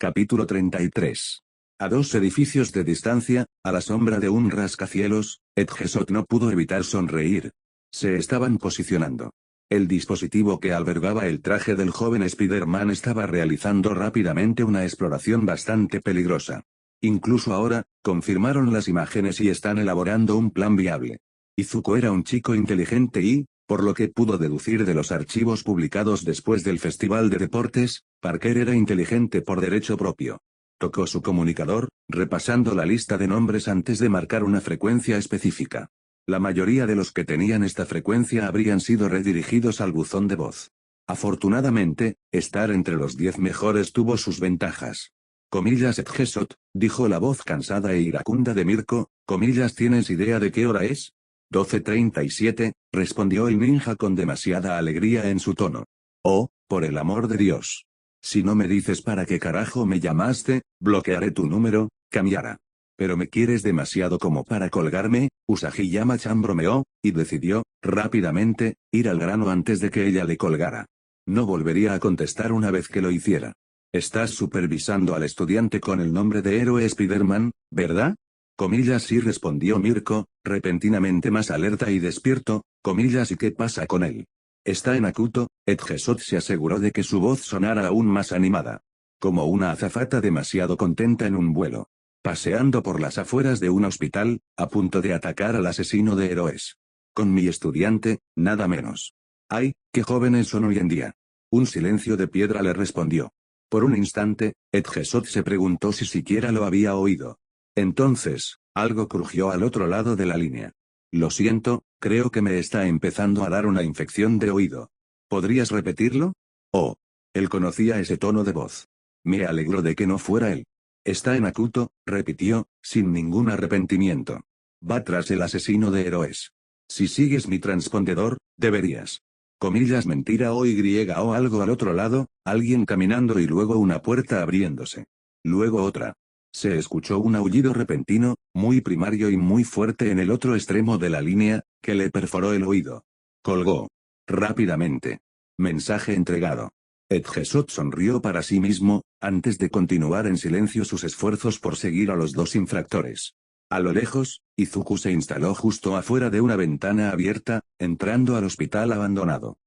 Capítulo 33. A 2 edificios de distancia, a la sombra de un rascacielos, Edgesot no pudo evitar sonreír. Se estaban posicionando. El dispositivo que albergaba el traje del joven Spider-Man estaba realizando rápidamente una exploración bastante peligrosa. Incluso ahora, confirmaron las imágenes y están elaborando un plan viable. Izuku era un chico inteligente y, por lo que pudo deducir de los archivos publicados después del Festival de Deportes, Parker era inteligente por derecho propio. Tocó su comunicador, repasando la lista de nombres antes de marcar una frecuencia específica. La mayoría de los que tenían esta frecuencia habrían sido redirigidos al buzón de voz. Afortunadamente, estar entre los 10 mejores tuvo sus ventajas. Comillas Edgesot, dijo la voz cansada e iracunda de Mirko, comillas ¿tienes idea de qué hora es? 12:37, respondió el ninja con demasiada alegría en su tono. Oh, por el amor de Dios. Si no me dices para qué carajo me llamaste, bloquearé tu número, Kamiara. Pero me quieres demasiado como para colgarme, Usagi-chan bromeó, y decidió, rápidamente, ir al grano antes de que ella le colgara. No volvería a contestar una vez que lo hiciera. Estás supervisando al estudiante con el nombre de héroe Spider-Man, ¿verdad? Comillas sí respondió Mirko, repentinamente más alerta y despierto, comillas ¿y qué pasa con él? Está en Akuto, Edgesot se aseguró de que su voz sonara aún más animada. Como una azafata demasiado contenta en un vuelo. Paseando por las afueras de un hospital, a punto de atacar al asesino de héroes. Con mi estudiante, nada menos. ¡Ay, qué jóvenes son hoy en día! Un silencio de piedra le respondió. Por un instante, Edgesot se preguntó si siquiera lo había oído. Entonces, algo crujió al otro lado de la línea. Lo siento, creo que me está empezando a dar una infección de oído. ¿Podrías repetirlo? Oh. Él conocía ese tono de voz. Me alegro de que no fuera él. Está en Akuto, repitió, sin ningún arrepentimiento. Va tras el asesino de héroes. Si sigues mi transpondedor, deberías. Comillas mentira o o algo al otro lado, alguien caminando y luego una puerta abriéndose. Luego otra. Se escuchó un aullido repentino, muy primario y muy fuerte en el otro extremo de la línea, que le perforó el oído. Colgó. Rápidamente. Mensaje entregado. Edgesot sonrió para sí mismo, antes de continuar en silencio sus esfuerzos por seguir a los 2 infractores. A lo lejos, Izuku se instaló justo afuera de una ventana abierta, entrando al hospital abandonado.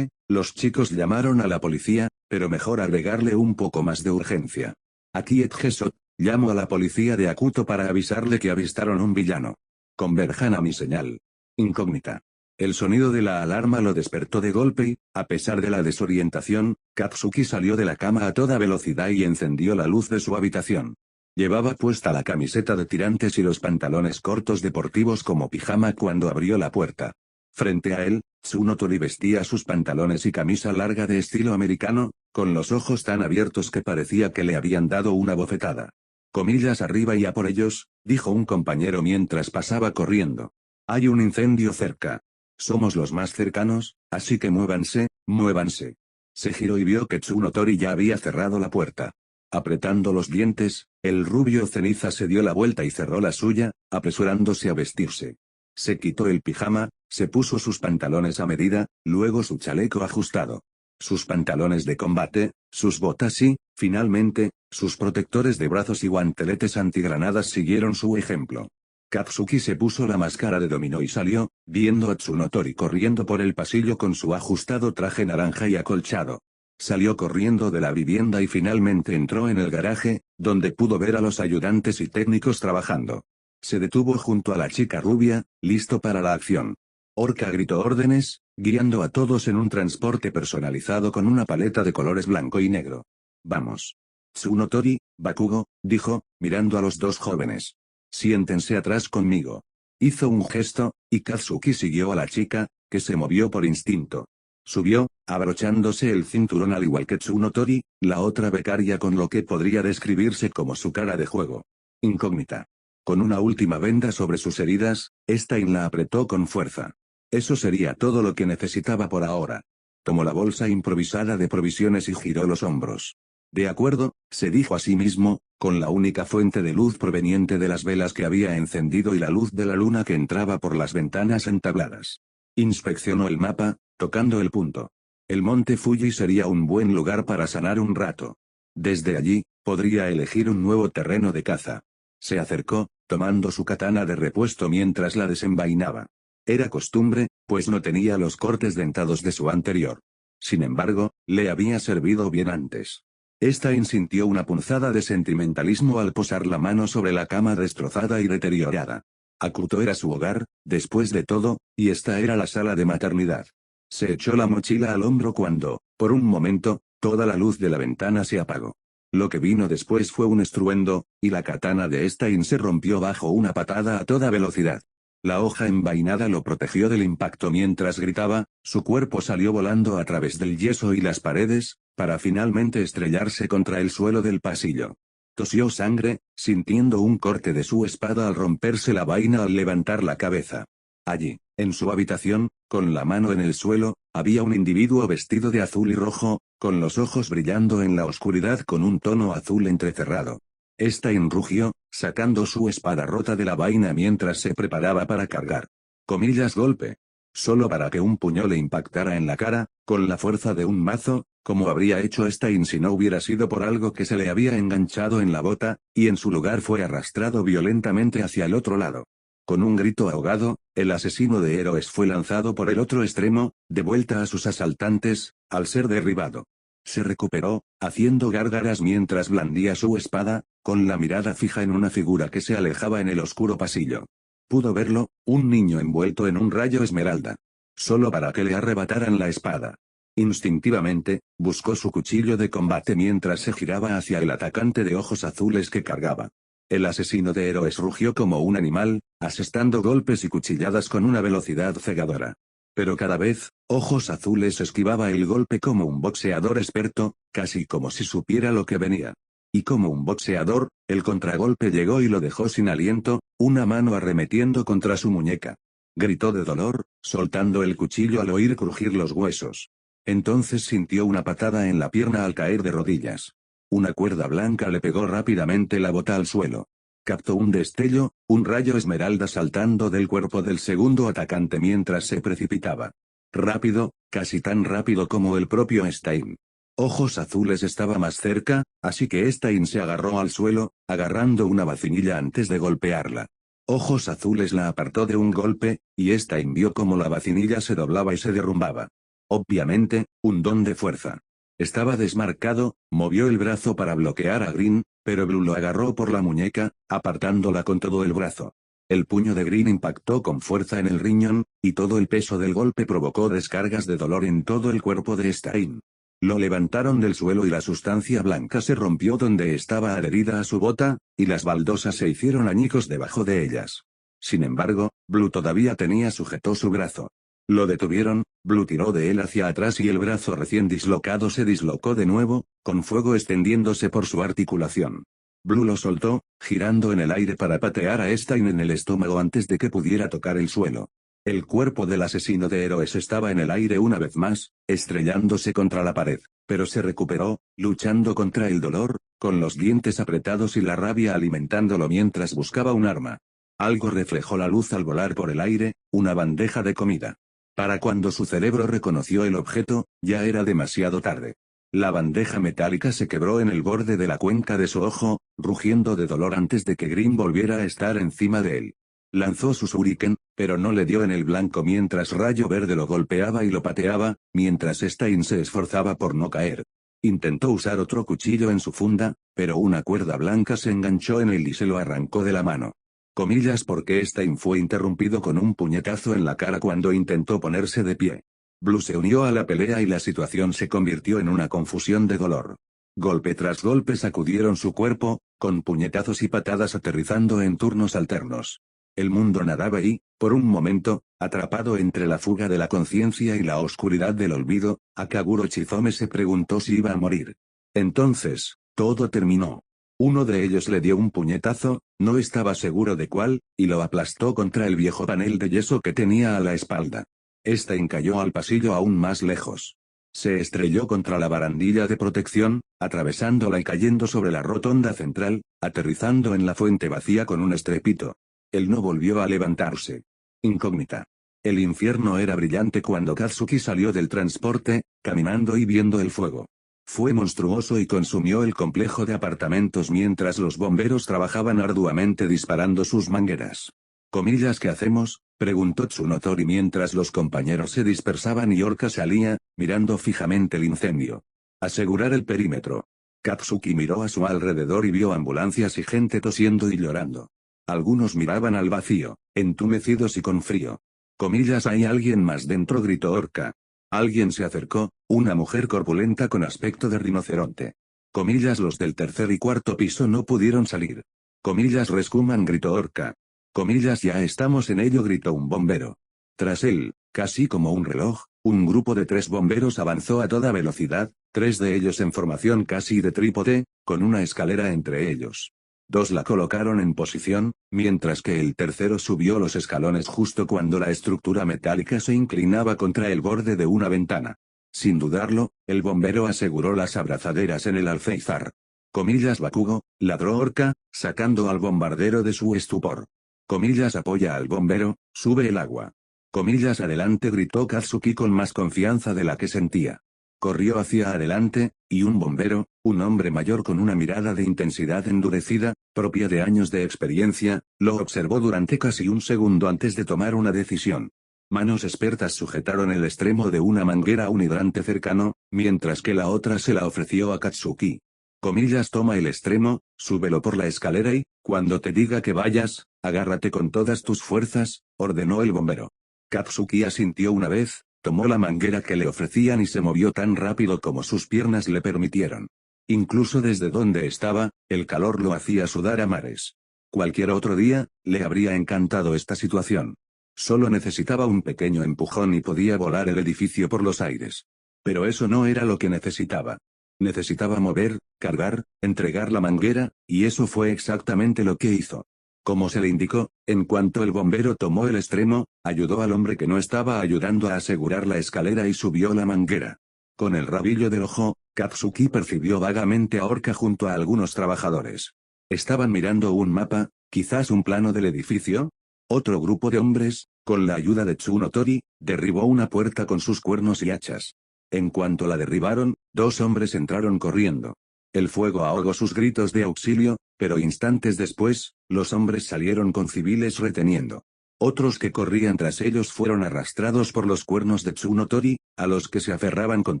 Los chicos llamaron a la policía, pero mejor agregarle un poco más de urgencia. Aquí Edgesot, llamo a la policía de Akuto para avisarle que avistaron un villano. Converjan a mi señal. Incógnita. El sonido de la alarma lo despertó de golpe y, a pesar de la desorientación, Katsuki salió de la cama a toda velocidad y encendió la luz de su habitación. Llevaba puesta la camiseta de tirantes y los pantalones cortos deportivos como pijama cuando abrió la puerta. Frente a él, Tsunotori vestía sus pantalones y camisa larga de estilo americano, con los ojos tan abiertos que parecía que le habían dado una bofetada. Comillas arriba y a por ellos, dijo un compañero mientras pasaba corriendo. Hay un incendio cerca. Somos los más cercanos, así que muévanse, muévanse. Se giró y vio que Tsunotori ya había cerrado la puerta. Apretando los dientes, el rubio ceniza se dio la vuelta y cerró la suya, apresurándose a vestirse. Se quitó el pijama, se puso sus pantalones a medida, luego su chaleco ajustado. Sus pantalones de combate, sus botas y, finalmente, sus protectores de brazos y guanteletes antigranadas siguieron su ejemplo. Katsuki se puso la máscara de dominó y salió, viendo a Tsunotori corriendo por el pasillo con su ajustado traje naranja y acolchado. Salió corriendo de la vivienda y finalmente entró en el garaje, donde pudo ver a los ayudantes y técnicos trabajando. Se detuvo junto a la chica rubia, listo para la acción. Orca gritó órdenes, guiando a todos en un transporte personalizado con una paleta de colores blanco y negro. Vamos. Tsunotori, Bakugo, dijo, mirando a los 2 jóvenes. Siéntense atrás conmigo. Hizo un gesto, y Katsuki siguió a la chica, que se movió por instinto. Subió, abrochándose el cinturón al igual que Tsunotori, la otra becaria con lo que podría describirse como su cara de juego. Incógnita. Con una última venda sobre sus heridas, Stein la apretó con fuerza. Eso sería todo lo que necesitaba por ahora. Tomó la bolsa improvisada de provisiones y giró los hombros. De acuerdo, se dijo a sí mismo, con la única fuente de luz proveniente de las velas que había encendido y la luz de la luna que entraba por las ventanas entabladas. Inspeccionó el mapa, tocando el punto. El monte Fuji sería un buen lugar para sanar un rato. Desde allí, podría elegir un nuevo terreno de caza. Se acercó, tomando su katana de repuesto mientras la desenvainaba. Era costumbre, pues no tenía los cortes dentados de su anterior. Sin embargo, le había servido bien antes. Stein sintió una punzada de sentimentalismo al posar la mano sobre la cama destrozada y deteriorada. Akuto era su hogar, después de todo, y esta era la sala de maternidad. Se echó la mochila al hombro cuando, por un momento, toda la luz de la ventana se apagó. Lo que vino después fue un estruendo, y la katana de Stein se rompió bajo una patada a toda velocidad. La hoja envainada lo protegió del impacto mientras gritaba, su cuerpo salió volando a través del yeso y las paredes, para finalmente estrellarse contra el suelo del pasillo. Tosió sangre, sintiendo un corte de su espada al romperse la vaina al levantar la cabeza. Allí, en su habitación, con la mano en el suelo, había un individuo vestido de azul y rojo, con los ojos brillando en la oscuridad con un tono azul entrecerrado. Stein rugió, sacando su espada rota de la vaina mientras se preparaba para cargar. Comillas golpe. Solo para que un puño le impactara en la cara, con la fuerza de un mazo, como habría hecho Stein si no hubiera sido por algo que se le había enganchado en la bota, y en su lugar fue arrastrado violentamente hacia el otro lado. Con un grito ahogado, el asesino de héroes fue lanzado por el otro extremo, de vuelta a sus asaltantes, al ser derribado. Se recuperó, haciendo gárgaras mientras blandía su espada, con la mirada fija en una figura que se alejaba en el oscuro pasillo. Pudo verlo, un niño envuelto en un rayo esmeralda. Solo para que le arrebataran la espada. Instintivamente, buscó su cuchillo de combate mientras se giraba hacia el atacante de ojos azules que cargaba. El asesino de héroes rugió como un animal, asestando golpes y cuchilladas con una velocidad cegadora. Pero cada vez, Ojos Azules esquivaba el golpe como un boxeador experto, casi como si supiera lo que venía. Y como un boxeador, el contragolpe llegó y lo dejó sin aliento, una mano arremetiendo contra su muñeca. Gritó de dolor, soltando el cuchillo al oír crujir los huesos. Entonces sintió una patada en la pierna al caer de rodillas. Una cuerda blanca le pegó rápidamente la bota al suelo. Captó un destello, un rayo esmeralda saltando del cuerpo del segundo atacante mientras se precipitaba. Rápido, casi tan rápido como el propio Stein. Ojos Azules estaba más cerca, así que Stein se agarró al suelo, agarrando una vacinilla antes de golpearla. Ojos Azules la apartó de un golpe, y Stein vio cómo la vacinilla se doblaba y se derrumbaba. Obviamente, un don de fuerza. Estaba desmarcado, movió el brazo para bloquear a Green, pero Blue lo agarró por la muñeca, apartándola con todo el brazo. El puño de Green impactó con fuerza en el riñón, y todo el peso del golpe provocó descargas de dolor en todo el cuerpo de Stein. Lo levantaron del suelo y la sustancia blanca se rompió donde estaba adherida a su bota, y las baldosas se hicieron añicos debajo de ellas. Sin embargo, Blue todavía sujetó su brazo. Lo detuvieron, Blue tiró de él hacia atrás y el brazo recién dislocado se dislocó de nuevo, con fuego extendiéndose por su articulación. Blue lo soltó, girando en el aire para patear a Stein en el estómago antes de que pudiera tocar el suelo. El cuerpo del asesino de héroes estaba en el aire una vez más, estrellándose contra la pared, pero se recuperó, luchando contra el dolor, con los dientes apretados y la rabia alimentándolo mientras buscaba un arma. Algo reflejó la luz al volar por el aire, una bandeja de comida. Para cuando su cerebro reconoció el objeto, ya era demasiado tarde. La bandeja metálica se quebró en el borde de la cuenca de su ojo, rugiendo de dolor antes de que Green volviera a estar encima de él. Lanzó su shuriken, pero no le dio en el blanco mientras Rayo Verde lo golpeaba y lo pateaba, mientras Stein se esforzaba por no caer. Intentó usar otro cuchillo en su funda, pero una cuerda blanca se enganchó en él y se lo arrancó de la mano. Comillas porque Stein fue interrumpido con un puñetazo en la cara cuando intentó ponerse de pie. Blue se unió a la pelea y la situación se convirtió en una confusión de dolor. Golpe tras golpe sacudieron su cuerpo, con puñetazos y patadas aterrizando en turnos alternos. El mundo nadaba y, por un momento, atrapado entre la fuga de la conciencia y la oscuridad del olvido, Akaguro Chizome se preguntó si iba a morir. Entonces, todo terminó. Uno de ellos le dio un puñetazo, no estaba seguro de cuál, y lo aplastó contra el viejo panel de yeso que tenía a la espalda. Stein cayó al pasillo aún más lejos. Se estrelló contra la barandilla de protección, atravesándola y cayendo sobre la rotonda central, aterrizando en la fuente vacía con un estrépito. Él no volvió a levantarse. Incógnita. El infierno era brillante cuando Katsuki salió del transporte, caminando y viendo el fuego. Fue monstruoso y consumió el complejo de apartamentos mientras los bomberos trabajaban arduamente disparando sus mangueras. —¿Comillas qué hacemos? —preguntó Tsunotori mientras los compañeros se dispersaban y Orca salía, mirando fijamente el incendio. —Asegurar el perímetro. Katsuki miró a su alrededor y vio ambulancias y gente tosiendo y llorando. Algunos miraban al vacío, entumecidos y con frío. —Comillas, ¿hay alguien más dentro? —gritó Orca. Alguien se acercó, una mujer corpulenta con aspecto de rinoceronte. Comillas, los del tercer y cuarto piso no pudieron salir. Comillas, rescuman, gritó Orca. Comillas, ya estamos en ello, gritó un bombero. Tras él, casi como un reloj, un grupo de 3 bomberos avanzó a toda velocidad, 3 de ellos en formación casi de trípode, con una escalera entre ellos. 2 la colocaron en posición, mientras que el tercero subió los escalones justo cuando la estructura metálica se inclinaba contra el borde de una ventana. Sin dudarlo, el bombero aseguró las abrazaderas en el alféizar. Comillas, Bakugo, ladró Orca, sacando al bombardero de su estupor. Comillas, apoya al bombero, sube el agua. Comillas, adelante, gritó Katsuki con más confianza de la que sentía. Corrió hacia adelante, y un bombero, un hombre mayor con una mirada de intensidad endurecida, propia de años de experiencia, lo observó durante casi un segundo antes de tomar una decisión. Manos expertas sujetaron el extremo de una manguera a un hidrante cercano, mientras que la otra se la ofreció a Katsuki. Comillas, toma el extremo, súbelo por la escalera y, cuando te diga que vayas, agárrate con todas tus fuerzas, ordenó el bombero. Katsuki asintió una vez, tomó la manguera que le ofrecían y se movió tan rápido como sus piernas le permitieron. Incluso desde donde estaba, el calor lo hacía sudar a mares. Cualquier otro día, le habría encantado esta situación. Solo necesitaba un pequeño empujón y podía volar el edificio por los aires. Pero eso no era lo que necesitaba. Necesitaba mover, cargar, entregar la manguera, y eso fue exactamente lo que hizo. Como se le indicó, en cuanto el bombero tomó el extremo, ayudó al hombre que no estaba ayudando a asegurar la escalera y subió la manguera. Con el rabillo del ojo, Katsuki percibió vagamente a Orca junto a algunos trabajadores. Estaban mirando un mapa, quizás un plano del edificio. Otro grupo de hombres, con la ayuda de Tsunotori, derribó una puerta con sus cuernos y hachas. En cuanto la derribaron, 2 hombres entraron corriendo. El fuego ahogó sus gritos de auxilio, pero instantes después, los hombres salieron con civiles reteniendo. Otros que corrían tras ellos fueron arrastrados por los cuernos de Tsunotori, a los que se aferraban con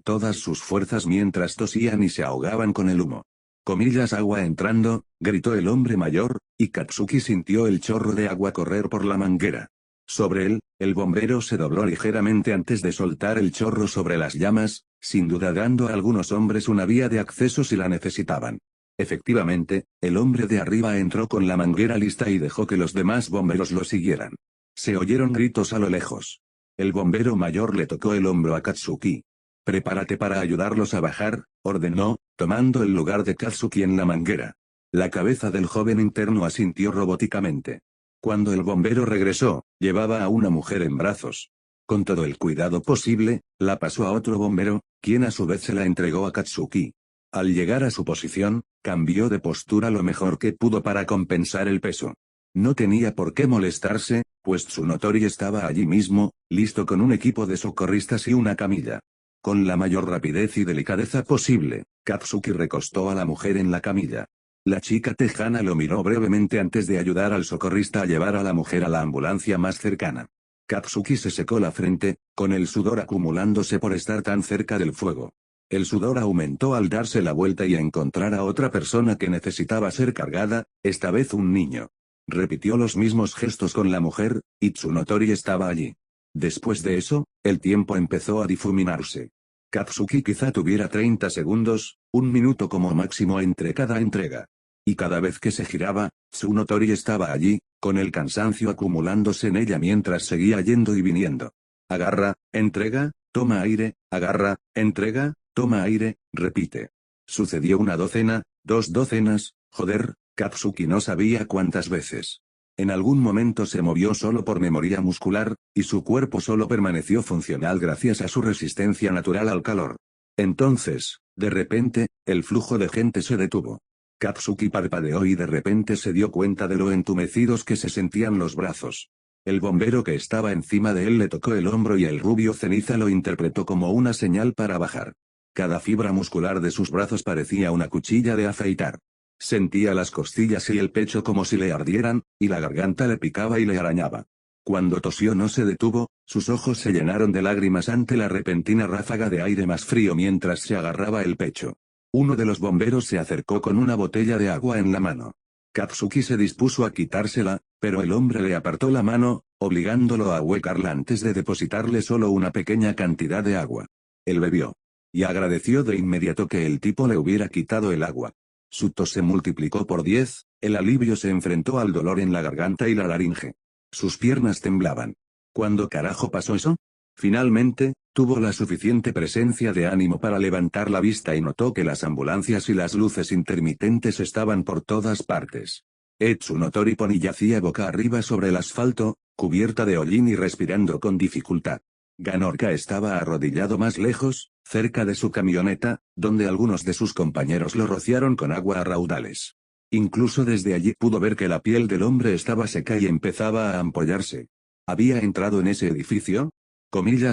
todas sus fuerzas mientras tosían y se ahogaban con el humo. Comillas, agua entrando, gritó el hombre mayor, y Katsuki sintió el chorro de agua correr por la manguera. Sobre él, el bombero se dobló ligeramente antes de soltar el chorro sobre las llamas, sin duda dando a algunos hombres una vía de acceso si la necesitaban. Efectivamente, el hombre de arriba entró con la manguera lista y dejó que los demás bomberos lo siguieran. Se oyeron gritos a lo lejos. El bombero mayor le tocó el hombro a Katsuki. «Prepárate para ayudarlos a bajar», ordenó, tomando el lugar de Katsuki en la manguera. La cabeza del joven interno asintió robóticamente. Cuando el bombero regresó, llevaba a una mujer en brazos. Con todo el cuidado posible, la pasó a otro bombero, quien a su vez se la entregó a Katsuki. Al llegar a su posición, cambió de postura lo mejor que pudo para compensar el peso. No tenía por qué molestarse, pues Tsunotori estaba allí mismo, listo con un equipo de socorristas y una camilla. Con la mayor rapidez y delicadeza posible, Katsuki recostó a la mujer en la camilla. La chica tejana lo miró brevemente antes de ayudar al socorrista a llevar a la mujer a la ambulancia más cercana. Katsuki se secó la frente, con el sudor acumulándose por estar tan cerca del fuego. El sudor aumentó al darse la vuelta y encontrar a otra persona que necesitaba ser cargada, esta vez un niño. Repitió los mismos gestos con la mujer, y Tsunotori estaba allí. Después de eso, el tiempo empezó a difuminarse. Katsuki quizá tuviera 30 segundos, 1 minuto como máximo entre cada entrega. Y cada vez que se giraba, Tsunotori estaba allí, con el cansancio acumulándose en ella mientras seguía yendo y viniendo. Agarra, entrega, toma aire, agarra, entrega, toma aire, repite. Sucedió 1 docena, 2 docenas, joder, Katsuki no sabía cuántas veces. En algún momento se movió solo por memoria muscular, y su cuerpo solo permaneció funcional gracias a su resistencia natural al calor. Entonces, de repente, el flujo de gente se detuvo. Katsuki parpadeó y de repente se dio cuenta de lo entumecidos que se sentían los brazos. El bombero que estaba encima de él le tocó el hombro y el rubio ceniza lo interpretó como una señal para bajar. Cada fibra muscular de sus brazos parecía una cuchilla de afeitar. Sentía las costillas y el pecho como si le ardieran, y la garganta le picaba y le arañaba. Cuando tosió no se detuvo, sus ojos se llenaron de lágrimas ante la repentina ráfaga de aire más frío mientras se agarraba el pecho. Uno de los bomberos se acercó con una botella de agua en la mano. Katsuki se dispuso a quitársela, pero el hombre le apartó la mano, obligándolo a huecarla antes de depositarle solo una pequeña cantidad de agua. Él bebió. Y agradeció de inmediato que el tipo le hubiera quitado el agua. Su tos se multiplicó por 10, el alivio se enfrentó al dolor en la garganta y la laringe. Sus piernas temblaban. ¿Cuándo carajo pasó eso? Finalmente, tuvo la suficiente presencia de ánimo para levantar la vista y notó que las ambulancias y las luces intermitentes estaban por todas partes. Tsunotori Pony yacía boca arriba sobre el asfalto, cubierta de hollín y respirando con dificultad. Ganorka estaba arrodillado más lejos, cerca de su camioneta, donde algunos de sus compañeros lo rociaron con agua a raudales. Incluso desde allí pudo ver que la piel del hombre estaba seca y empezaba a ampollarse. ¿Había entrado en ese edificio?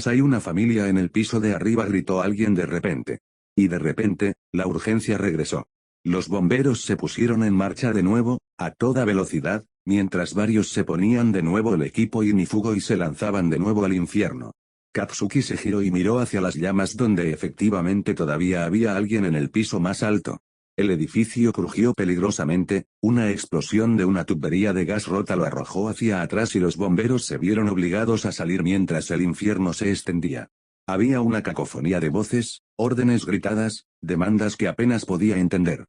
Hay una familia en el piso de arriba, gritó alguien de repente. Y de repente, la urgencia regresó. Los bomberos se pusieron en marcha de nuevo, a toda velocidad, mientras varios se ponían de nuevo el equipo ignífugo y se lanzaban de nuevo al infierno. Katsuki se giró y miró hacia las llamas donde efectivamente todavía había alguien en el piso más alto. El edificio crujió peligrosamente, una explosión de una tubería de gas rota lo arrojó hacia atrás y los bomberos se vieron obligados a salir mientras el infierno se extendía. Había una cacofonía de voces, órdenes gritadas, demandas que apenas podía entender.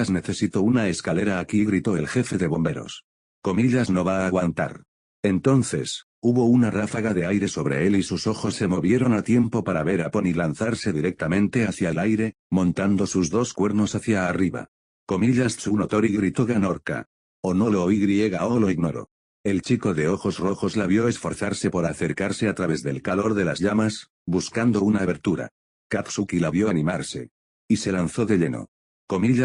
Necesito una escalera aquí, gritó el jefe de bomberos. No va a aguantar. Entonces, hubo una ráfaga de aire sobre él y sus ojos se movieron a tiempo para ver a Pony lanzarse directamente hacia el aire, montando sus dos cuernos hacia arriba. Tsunotori, gritó Ganorka. O no lo oí o lo ignoro. El chico de ojos rojos la vio esforzarse por acercarse a través del calor de las llamas, buscando una abertura. Katsuki la vio animarse. Y se lanzó de lleno.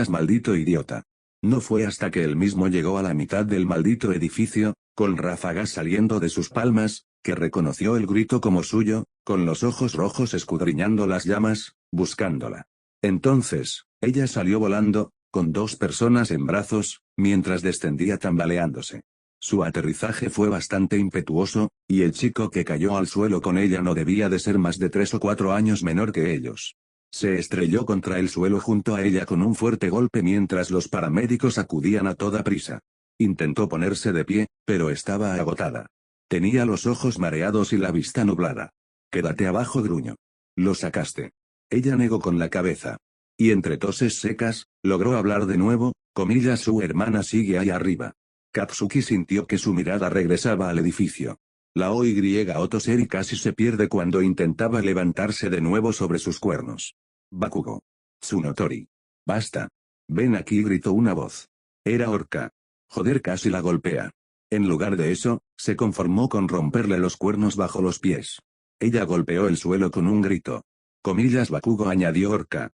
Maldito idiota. No fue hasta que él mismo llegó a la mitad del maldito edificio, con ráfagas saliendo de sus palmas, que reconoció el grito como suyo, con los ojos rojos escudriñando las llamas, buscándola. Entonces, ella salió volando, con dos personas en brazos, mientras descendía tambaleándose. Su aterrizaje fue bastante impetuoso, y el chico que cayó al suelo con ella no debía de ser más de 3 o 4 años menor que ellos. Se estrelló contra el suelo junto a ella con un fuerte golpe mientras los paramédicos acudían a toda prisa. Intentó ponerse de pie, pero estaba agotada. Tenía los ojos mareados y la vista nublada. Quédate abajo, gruñó. Lo sacaste. Ella negó con la cabeza. Y entre toses secas, logró hablar de nuevo, su hermana sigue ahí arriba. Katsuki sintió que su mirada regresaba al edificio. La oy toser y casi se pierde cuando intentaba levantarse de nuevo sobre sus cuernos. Bakugo. Tsunotori. Basta. Ven aquí, gritó una voz. Era Orca. Joder, casi la golpea. En lugar de eso, se conformó con romperle los cuernos bajo los pies. Ella golpeó el suelo con un grito. Bakugo, añadió Orca.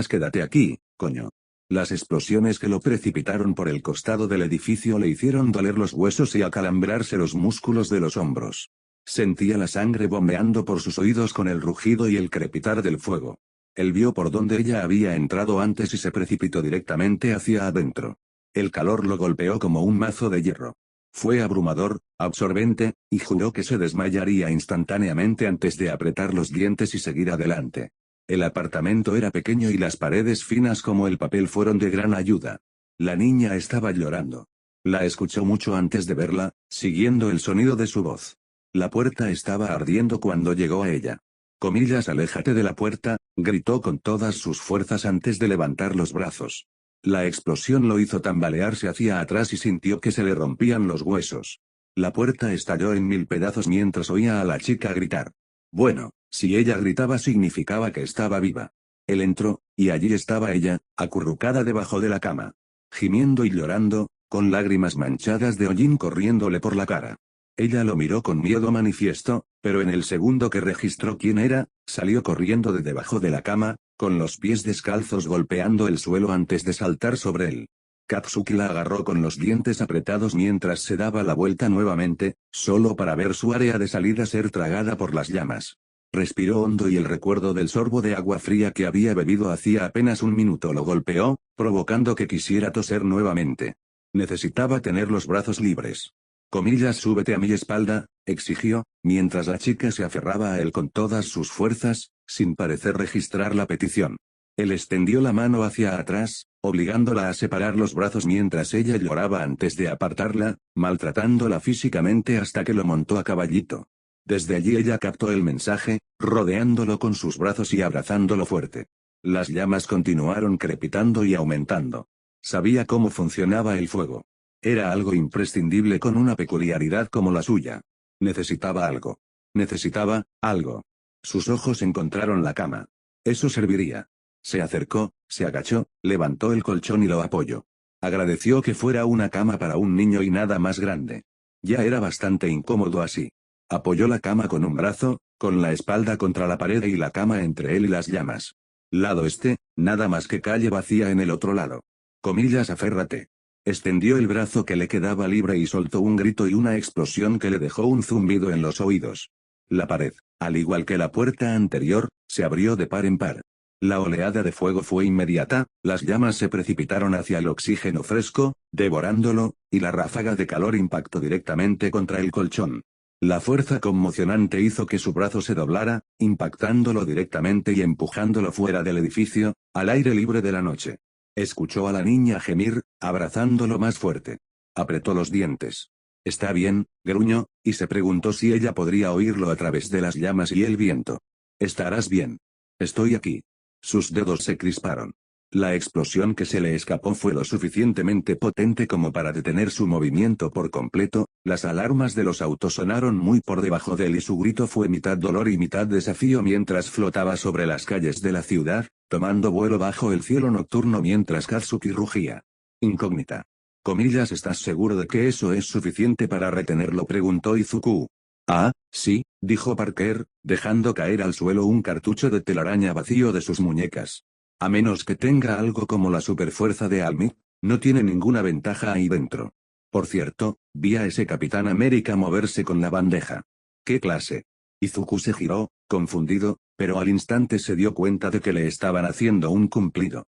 Quédate aquí, coño. Las explosiones que lo precipitaron por el costado del edificio le hicieron doler los huesos y acalambrarse los músculos de los hombros. Sentía la sangre bombeando por sus oídos con el rugido y el crepitar del fuego. Él vio por donde ella había entrado antes y se precipitó directamente hacia adentro. El calor lo golpeó como un mazo de hierro. Fue abrumador, absorbente, y juró que se desmayaría instantáneamente antes de apretar los dientes y seguir adelante. El apartamento era pequeño y las paredes finas como el papel fueron de gran ayuda. La niña estaba llorando. La escuchó mucho antes de verla, siguiendo el sonido de su voz. La puerta estaba ardiendo cuando llegó a ella. Aléjate de la puerta, gritó con todas sus fuerzas antes de levantar los brazos. La explosión lo hizo tambalearse hacia atrás y sintió que se le rompían los huesos. La puerta estalló en 1000 pedazos mientras oía a la chica gritar. Bueno, si ella gritaba significaba que estaba viva. Él entró, y allí estaba ella, acurrucada debajo de la cama. Gimiendo y llorando, con lágrimas manchadas de hollín corriéndole por la cara. Ella lo miró con miedo manifiesto, pero en el segundo que registró quién era, salió corriendo de debajo de la cama, con los pies descalzos golpeando el suelo antes de saltar sobre él. Katsuki la agarró con los dientes apretados mientras se daba la vuelta nuevamente, solo para ver su área de salida ser tragada por las llamas. Respiró hondo y el recuerdo del sorbo de agua fría que había bebido hacía apenas un minuto lo golpeó, provocando que quisiera toser nuevamente. Necesitaba tener los brazos libres. Comillas, súbete a mi espalda, exigió, mientras la chica se aferraba a él con todas sus fuerzas, sin parecer registrar la petición. Él extendió la mano hacia atrás, obligándola a separar los brazos mientras ella lloraba antes de apartarla, maltratándola físicamente hasta que lo montó a caballito. Desde allí ella captó el mensaje, rodeándolo con sus brazos y abrazándolo fuerte. Las llamas continuaron crepitando y aumentando. Sabía cómo funcionaba el fuego. Era algo imprescindible con una peculiaridad como la suya. Necesitaba algo. Necesitaba algo. Sus ojos encontraron la cama. Eso serviría. Se acercó, se agachó, levantó el colchón y lo apoyó. Agradeció que fuera una cama para un niño y nada más grande. Ya era bastante incómodo así. Apoyó la cama con un brazo, con la espalda contra la pared y la cama entre él y las llamas. Lado este, nada más que calle vacía en el otro lado. Comillas, aférrate. Extendió el brazo que le quedaba libre y soltó un grito y una explosión que le dejó un zumbido en los oídos. La pared, al igual que la puerta anterior, se abrió de par en par. La oleada de fuego fue inmediata, las llamas se precipitaron hacia el oxígeno fresco, devorándolo, y la ráfaga de calor impactó directamente contra el colchón. La fuerza conmocionante hizo que su brazo se doblara, impactándolo directamente y empujándolo fuera del edificio, al aire libre de la noche. Escuchó a la niña gemir, abrazándolo más fuerte. Apretó los dientes. «¿Está bien?», gruñó, y se preguntó si ella podría oírlo a través de las llamas y el viento. «Estarás bien. Estoy aquí». Sus dedos se crisparon. La explosión que se le escapó fue lo suficientemente potente como para detener su movimiento por completo, las alarmas de los autos sonaron muy por debajo de él y su grito fue mitad dolor y mitad desafío mientras flotaba sobre las calles de la ciudad, tomando vuelo bajo el cielo nocturno mientras Katsuki rugía. Incógnita. Comillas, ¿estás seguro de que eso es suficiente para retenerlo?, preguntó Izuku. Ah, sí, dijo Parker, dejando caer al suelo un cartucho de telaraña vacío de sus muñecas. A menos que tenga algo como la superfuerza de Almid, no tiene ninguna ventaja ahí dentro. Por cierto, vi a ese Capitán América moverse con la bandeja. ¿Qué clase? Izuku se giró, confundido, pero al instante se dio cuenta de que le estaban haciendo un cumplido.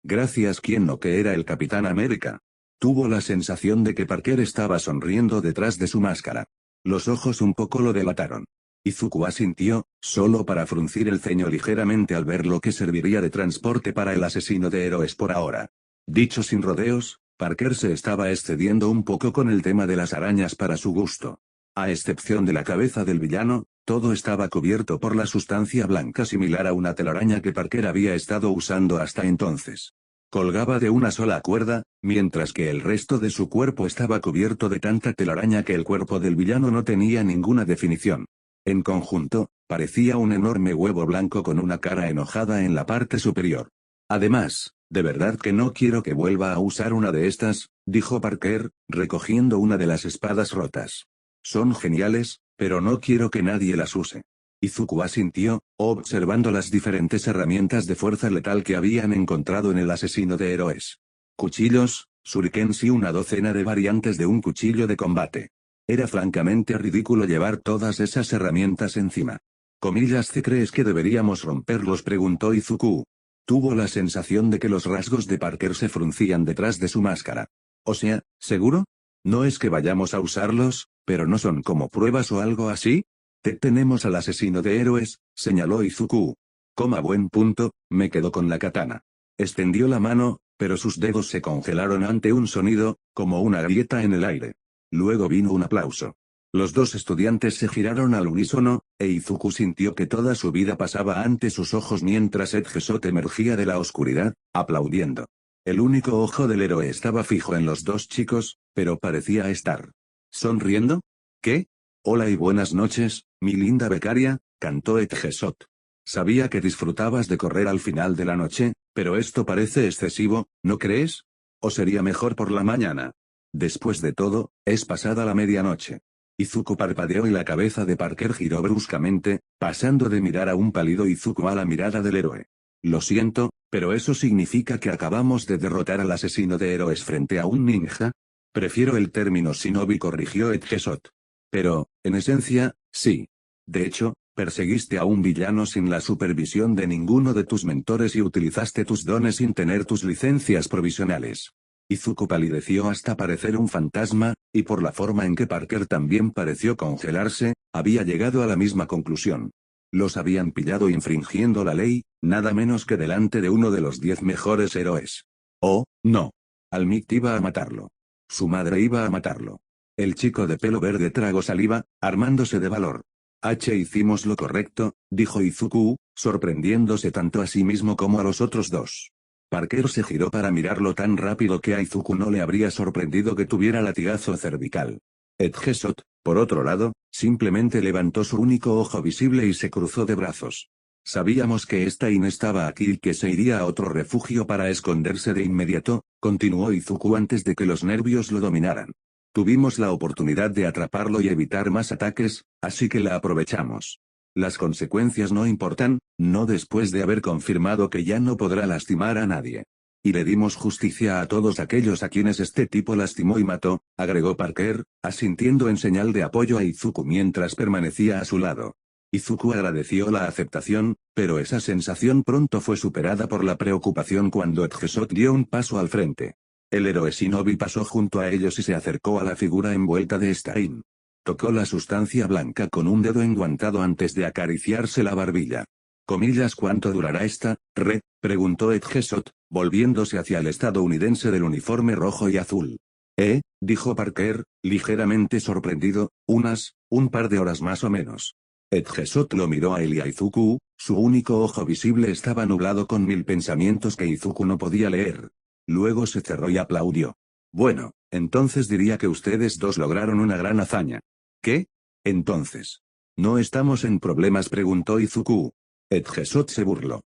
Gracias, ¿quién no que era el Capitán América? Tuvo la sensación de que Parker estaba sonriendo detrás de su máscara. Los ojos un poco lo delataron. Izuku asintió, solo para fruncir el ceño ligeramente al ver lo que serviría de transporte para el asesino de héroes por ahora. Dicho sin rodeos, Parker se estaba excediendo un poco con el tema de las arañas para su gusto. A excepción de la cabeza del villano, todo estaba cubierto por la sustancia blanca similar a una telaraña que Parker había estado usando hasta entonces. Colgaba de una sola cuerda, mientras que el resto de su cuerpo estaba cubierto de tanta telaraña que el cuerpo del villano no tenía ninguna definición. En conjunto, parecía un enorme huevo blanco con una cara enojada en la parte superior. Además, de verdad que no quiero que vuelva a usar una de estas, dijo Parker, recogiendo una de las espadas rotas. Son geniales, pero no quiero que nadie las use. Izuku asintió, observando las diferentes herramientas de fuerza letal que habían encontrado en el asesino de héroes. Cuchillos, shurikens y una docena de variantes de un cuchillo de combate. Era francamente ridículo llevar todas esas herramientas encima. Comillas, ¿te crees que deberíamos romperlos?, preguntó Izuku. Tuvo la sensación de que los rasgos de Parker se fruncían detrás de su máscara. O sea, ¿seguro? No es que vayamos a usarlos, pero no son como pruebas o algo así. Tenemos al asesino de héroes, señaló Izuku. Coma, buen punto, me quedo con la katana. Extendió la mano, pero sus dedos se congelaron ante un sonido, como una grieta en el aire. Luego vino un aplauso. Los dos estudiantes se giraron al unísono, e Izuku sintió que toda su vida pasaba ante sus ojos mientras Edgesot emergía de la oscuridad, aplaudiendo. El único ojo del héroe estaba fijo en los dos chicos, pero parecía estar sonriendo. ¿Qué? Hola y buenas noches, mi linda becaria, cantó Edgesot. Sabía que disfrutabas de correr al final de la noche, pero esto parece excesivo, ¿no crees? ¿O sería mejor por la mañana? Después de todo, es pasada la medianoche. Izuku parpadeó y la cabeza de Parker giró bruscamente, pasando de mirar a un pálido Izuku a la mirada del héroe. Lo siento, pero eso significa que acabamos de derrotar al asesino de héroes frente a un ninja. Prefiero el término shinobi, corrigió Edgesot. Pero, en esencia, sí. De hecho, Perseguiste a un villano sin la supervisión de ninguno de tus mentores y utilizaste tus dones sin tener tus licencias provisionales. Izuku palideció hasta parecer un fantasma, y por la forma en que Parker también pareció congelarse, había llegado a la misma conclusión. Los habían pillado infringiendo la ley, nada menos que delante de uno de los 10 mejores héroes. Oh, no. Al-Mikt iba a matarlo. Su madre iba a matarlo. El chico de pelo verde tragó saliva, armándose de valor. Hicimos lo correcto, dijo Izuku, sorprendiéndose tanto a sí mismo como a los otros dos. Parker se giró para mirarlo tan rápido que a Izuku no le habría sorprendido que tuviera latigazo cervical. Edgesot, por otro lado, simplemente levantó su único ojo visible y se cruzó de brazos. Sabíamos que Stein estaba aquí y que se iría a otro refugio para esconderse de inmediato, continuó Izuku antes de que los nervios lo dominaran. Tuvimos la oportunidad de atraparlo y evitar más ataques, así que la aprovechamos. Las consecuencias no importan, no después de haber confirmado que ya no podrá lastimar a nadie. Y le dimos justicia a todos aquellos a quienes este tipo lastimó y mató, agregó Parker, asintiendo en señal de apoyo a Izuku mientras permanecía a su lado. Izuku agradeció la aceptación, pero esa sensación pronto fue superada por la preocupación cuando Edgesot dio un paso al frente. El héroe Shinobi pasó junto a ellos y se acercó a la figura envuelta de Stein. Tocó la sustancia blanca con un dedo enguantado antes de acariciarse la barbilla. ¿Cuánto durará esta, preguntó Edgesot, volviéndose hacia el estadounidense del uniforme rojo y azul. Dijo Parker, ligeramente sorprendido, un par de horas más o menos. Edgesot lo miró a él y a Izuku, su único ojo visible estaba nublado con 1000 pensamientos que Izuku no podía leer. Luego se cerró y aplaudió. Bueno, entonces diría que ustedes dos lograron una gran hazaña. ¿Qué? Entonces. ¿No estamos en problemas?, preguntó Izuku. Edgesot se burló.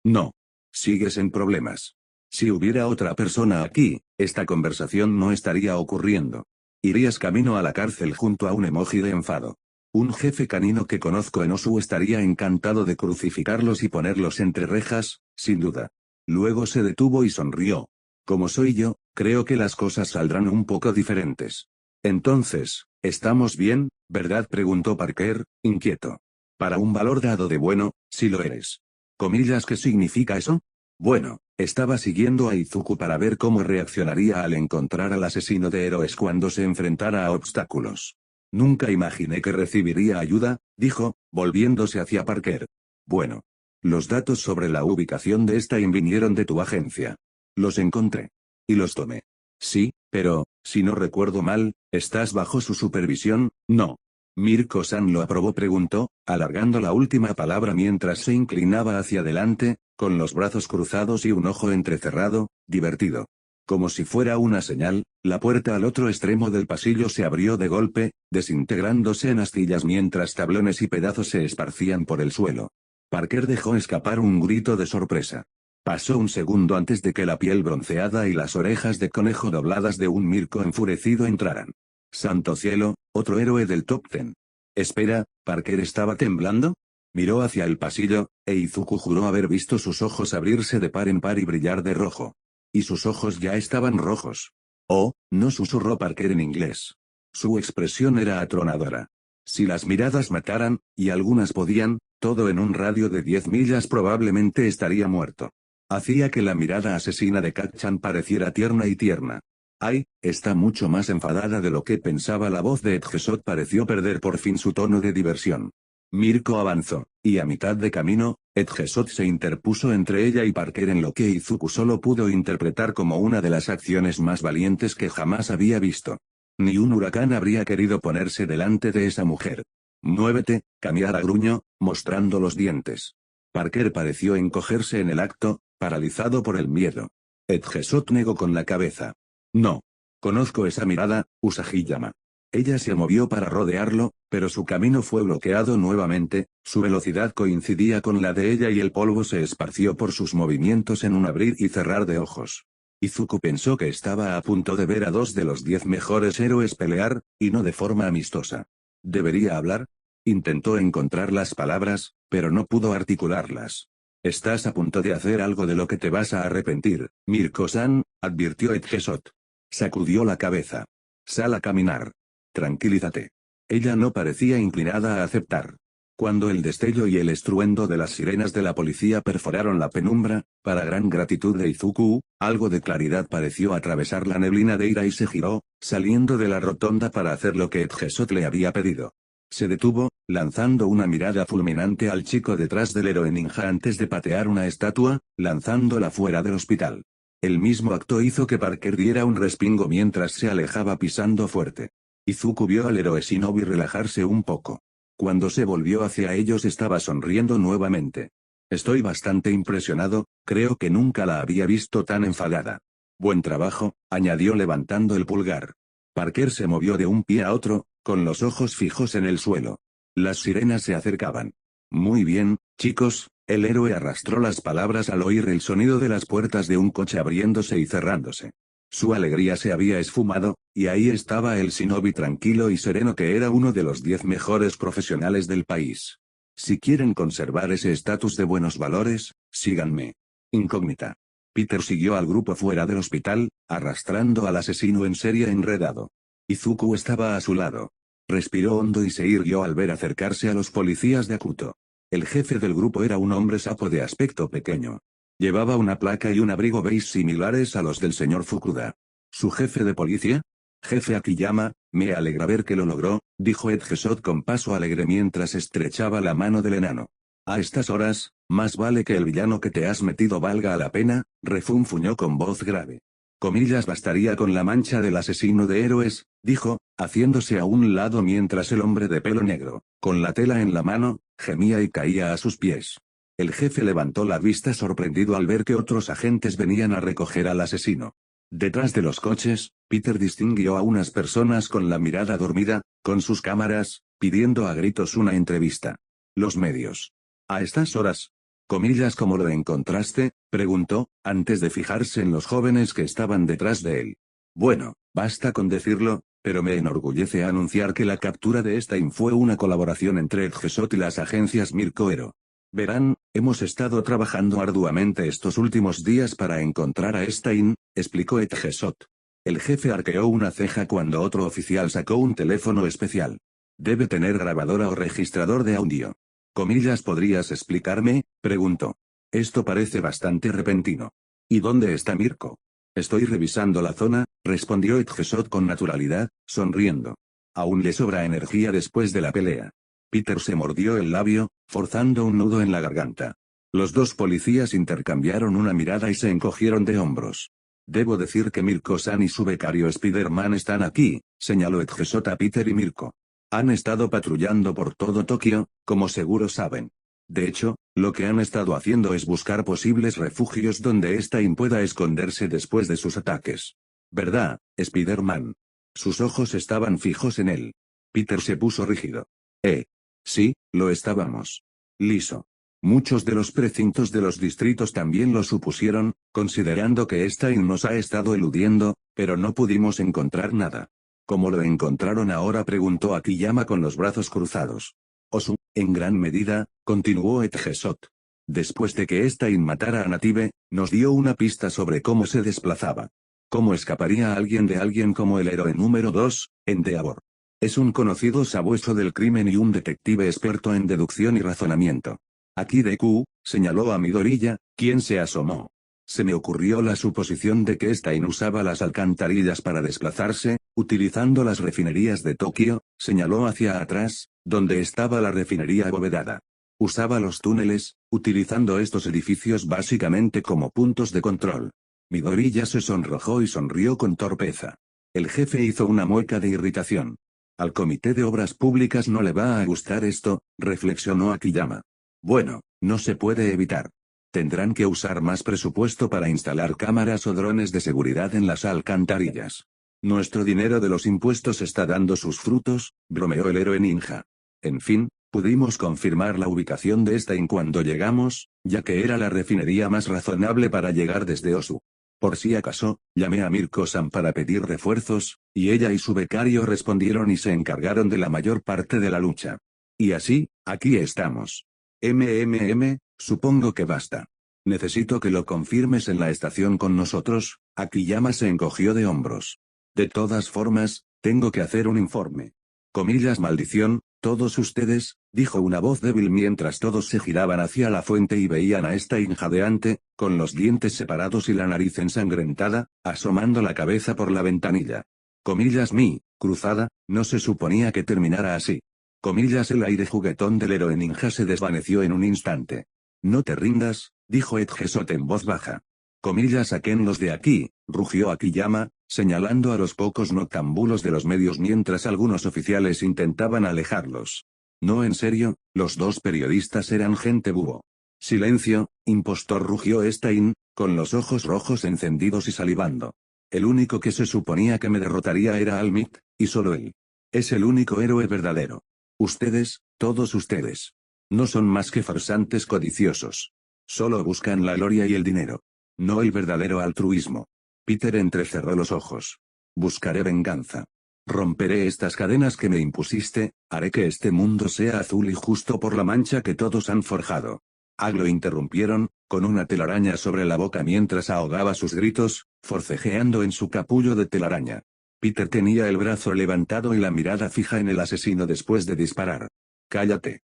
No. Sigues en problemas. Si hubiera otra persona aquí, esta conversación no estaría ocurriendo. Irías camino a la cárcel junto a un emoji de enfado. Un jefe canino que conozco en Osu estaría encantado de crucificarlos y ponerlos entre rejas, sin duda. Luego se detuvo y sonrió. Como soy yo, creo que las cosas saldrán un poco diferentes. Entonces, ¿estamos bien, verdad?, preguntó Parker, inquieto. Para un valor dado de bueno, sí lo eres. ¿Qué significa eso? Bueno, estaba siguiendo a Izuku para ver cómo reaccionaría al encontrar al asesino de héroes cuando se enfrentara a obstáculos. Nunca imaginé que recibiría ayuda, dijo, volviéndose hacia Parker. Bueno. Los datos sobre la ubicación de Stein vinieron de tu agencia. Los encontré. Y los tomé. Sí, pero, si no recuerdo mal, ¿estás bajo su supervisión? No. ¿Mirko-san lo aprobó?, preguntó, alargando la última palabra mientras se inclinaba hacia adelante, con los brazos cruzados y un ojo entrecerrado, divertido. Como si fuera una señal, la puerta al otro extremo del pasillo se abrió de golpe, desintegrándose en astillas mientras tablones y pedazos se esparcían por el suelo. Parker dejó escapar un grito de sorpresa. Pasó un segundo antes de que la piel bronceada y las orejas de conejo dobladas de un Mirko enfurecido entraran. ¡Santo cielo, otro héroe del top 10! Espera, ¿Parker estaba temblando? Miró hacia el pasillo, e Izuku juró haber visto sus ojos abrirse de par en par y brillar de rojo. Y sus ojos ya estaban rojos. Oh, no, susurró Parker en inglés. Su expresión era atronadora. Si las miradas mataran, y algunas podían, todo en un radio de 10 millas probablemente estaría muerto. Hacía que la mirada asesina de Kat-chan pareciera tierna y tierna. Ay, está mucho más enfadada de lo que pensaba. La voz de Edgesot pareció perder por fin su tono de diversión. Mirko avanzó, y a mitad de camino, Edgesot se interpuso entre ella y Parker en lo que Izuku solo pudo interpretar como una de las acciones más valientes que jamás había visto. Ni un huracán habría querido ponerse delante de esa mujer. Muévete, Kamiara gruñó, mostrando los dientes. Parker pareció encogerse en el acto, paralizado por el miedo. Edgesot negó con la cabeza. No. Conozco esa mirada, Usagi-yama. Ella se movió para rodearlo, pero su camino fue bloqueado nuevamente, su velocidad coincidía con la de ella y el polvo se esparció por sus movimientos en un abrir y cerrar de ojos. Izuku pensó que estaba a punto de ver a 2 de los 10 mejores héroes pelear, y no de forma amistosa. ¿Debería hablar? Intentó encontrar las palabras, pero no pudo articularlas. Estás a punto de hacer algo de lo que te vas a arrepentir, Mirko-san, advirtió Edgesot. Sacudió la cabeza. Sal a caminar. Tranquilízate. Ella no parecía inclinada a aceptar. Cuando el destello y el estruendo de las sirenas de la policía perforaron la penumbra, para gran gratitud de Izuku, algo de claridad pareció atravesar la neblina de ira y se giró, saliendo de la rotonda para hacer lo que Edgesot le había pedido. Se detuvo, lanzando una mirada fulminante al chico detrás del héroe ninja antes de patear una estatua, lanzándola fuera del hospital. El mismo acto hizo que Parker diera un respingo mientras se alejaba pisando fuerte. Izuku vio al héroe shinobi relajarse un poco. Cuando se volvió hacia ellos estaba sonriendo nuevamente. Estoy bastante impresionado, creo que nunca la había visto tan enfadada. Buen trabajo, añadió levantando el pulgar. Parker se movió de un pie a otro, con los ojos fijos en el suelo. Las sirenas se acercaban. Muy bien, chicos, el héroe arrastró las palabras al oír el sonido de las puertas de un coche abriéndose y cerrándose. Su alegría se había esfumado, y ahí estaba el shinobi tranquilo y sereno que era uno de los 10 mejores profesionales del país. Si quieren conservar ese estatus de buenos valores, síganme. Incógnita. Peter siguió al grupo fuera del hospital, arrastrando al asesino en serie enredado. Izuku estaba a su lado. Respiró hondo y se irguió al ver acercarse a los policías de Akuto. El jefe del grupo era un hombre sapo de aspecto pequeño. Llevaba una placa y un abrigo beige similares a los del señor Fukuda. ¿Su jefe de policía? Jefe Akiyama, me alegra ver que lo logró, dijo Edgesot con paso alegre mientras estrechaba la mano del enano. A estas horas, más vale que el villano que te has metido valga la pena, refunfuñó con voz grave. Comillas bastaría con la mancha del asesino de héroes, dijo, haciéndose a un lado mientras el hombre de pelo negro, con la tela en la mano, gemía y caía a sus pies. El jefe levantó la vista sorprendido al ver que otros agentes venían a recoger al asesino. Detrás de los coches, Peter distinguió a unas personas con la mirada dormida, con sus cámaras, pidiendo a gritos una entrevista. Los medios. A estas horas. Comillas, ¿cómo lo encontraste?, preguntó, antes de fijarse en los jóvenes que estaban detrás de él. Bueno, basta con decirlo, pero me enorgullece anunciar que la captura de Stein fue una colaboración entre Edgesot y las agencias Mirkoero. Verán, hemos estado trabajando arduamente estos últimos días para encontrar a Stein, explicó Edgesot. El jefe arqueó una ceja cuando otro oficial sacó un teléfono especial. Debe tener grabadora o registrador de audio. Comillas, ¿podrías explicarme?, preguntó. Esto parece bastante repentino. ¿Y dónde está Mirko? Estoy revisando la zona, respondió Edgesot con naturalidad, sonriendo. Aún le sobra energía después de la pelea. Peter se mordió el labio, forzando un nudo en la garganta. Los dos policías intercambiaron una mirada y se encogieron de hombros. Debo decir que Mirko-san y su becario Spider-Man están aquí, señaló Edgesot a Peter y Mirko. Han estado patrullando por todo Tokio, como seguro saben. De hecho, lo que han estado haciendo es buscar posibles refugios donde Stein pueda esconderse después de sus ataques. ¿Verdad, Spider-Man? Sus ojos estaban fijos en él. Peter se puso rígido. Sí, lo estábamos. Liso. Muchos de los precintos de los distritos también lo supusieron, considerando que Stein nos ha estado eludiendo, pero no pudimos encontrar nada. ¿Cómo lo encontraron ahora?, preguntó Akiyama con los brazos cruzados. Osu, en gran medida, continuó Edgesot. Después de que Stein matara a Native, nos dio una pista sobre cómo se desplazaba. ¿Cómo escaparía alguien de alguien como el héroe número 2, Endeavor? Es un conocido sabueso del crimen y un detective experto en deducción y razonamiento. Aquí Deku, señaló a Midoriya, quien se asomó. Se me ocurrió la suposición de que Stein usaba las alcantarillas para desplazarse, utilizando las refinerías de Tokio, señaló hacia atrás, donde estaba la refinería abovedada. Usaba los túneles, utilizando estos edificios básicamente como puntos de control. Midoriya se sonrojó y sonrió con torpeza. El jefe hizo una mueca de irritación. Al Comité de Obras Públicas no le va a gustar esto, reflexionó Akiyama. Bueno, no se puede evitar. Tendrán que usar más presupuesto para instalar cámaras o drones de seguridad en las alcantarillas. Nuestro dinero de los impuestos está dando sus frutos, bromeó el héroe ninja. En fin, pudimos confirmar la ubicación de Stein cuando llegamos, ya que era la refinería más razonable para llegar desde Osu. Por si acaso, llamé a Mirko-san para pedir refuerzos, y ella y su becario respondieron y se encargaron de la mayor parte de la lucha. Y así, aquí estamos. Supongo que basta. Necesito que lo confirmes en la estación con nosotros. Akiyama se encogió de hombros. De todas formas, tengo que hacer un informe. Comillas, maldición, Todos ustedes, dijo una voz débil mientras todos se giraban hacia la fuente y veían a esta jadeante, con los dientes separados y la nariz ensangrentada, asomando la cabeza por la ventanilla. Comillas cruzada, no se suponía que terminara así. Comillas el aire juguetón del héroe ninja se desvaneció en un instante. No te rindas, dijo Edgesot en voz baja. Comillas saquenlos de aquí, rugió Akiyama, señalando a los pocos noctámbulos de los medios mientras algunos oficiales intentaban alejarlos. No, en serio, los dos periodistas eran gente búho. Silencio, impostor, rugió Stein, con los ojos rojos encendidos y salivando. El único que se suponía que me derrotaría era Almit, y solo él. Es el único héroe verdadero. Ustedes, todos ustedes. No son más que farsantes codiciosos. Solo buscan la gloria y el dinero. No el verdadero altruismo. Peter entrecerró los ojos. Buscaré venganza. Romperé estas cadenas que me impusiste, haré que este mundo sea azul y justo por la mancha que todos han forjado. Lo interrumpieron, con una telaraña sobre la boca mientras ahogaba sus gritos, forcejeando en su capullo de telaraña. Peter tenía el brazo levantado y la mirada fija en el asesino después de disparar. Cállate.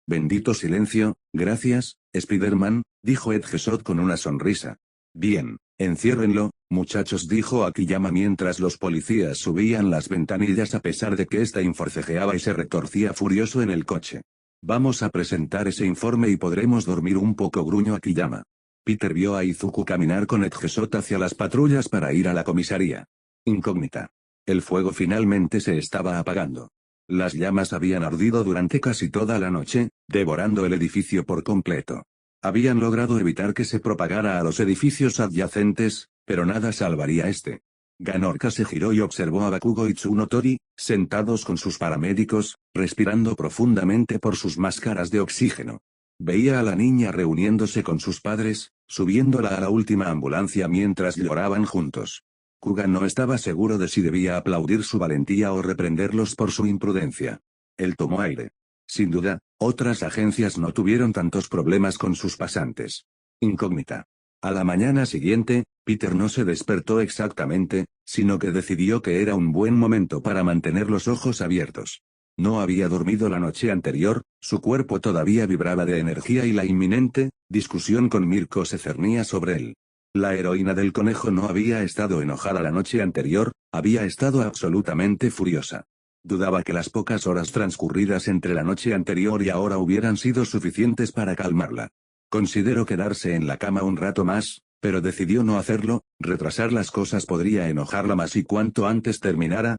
Bendito silencio, gracias, Spider-Man, dijo Edgesot con una sonrisa. Bien, enciérrenlo, muchachos, dijo Akiyama mientras los policías subían las ventanillas a pesar de que Stein forcejeaba y se retorcía furioso en el coche. Vamos a presentar ese informe y podremos dormir un poco, gruñó Akiyama. Peter vio a Izuku caminar con Edgesot hacia las patrullas para ir a la comisaría. Incógnita. El fuego finalmente se estaba apagando. Las llamas habían ardido durante casi toda la noche, devorando el edificio por completo. Habían logrado evitar que se propagara a los edificios adyacentes, pero nada salvaría a este. Ganorka se giró y observó a Bakugo y Tsunotori, sentados con sus paramédicos, respirando profundamente por sus máscaras de oxígeno. Veía a la niña reuniéndose con sus padres, subiéndola a la última ambulancia mientras lloraban juntos. Kuga no estaba seguro de si debía aplaudir su valentía o reprenderlos por su imprudencia. Él tomó aire. Sin duda, otras agencias no tuvieron tantos problemas con sus pasantes. Incógnita. A la mañana siguiente, Peter no se despertó exactamente, sino que decidió que era un buen momento para mantener los ojos abiertos. No había dormido la noche anterior, su cuerpo todavía vibraba de energía y la inminente discusión con Mirko se cernía sobre él. La heroína del conejo no había estado enojada la noche anterior, había estado absolutamente furiosa. Dudaba que las pocas horas transcurridas entre la noche anterior y ahora hubieran sido suficientes para calmarla. Consideró quedarse en la cama un rato más, pero decidió no hacerlo, retrasar las cosas podría enojarla más y cuanto antes terminara,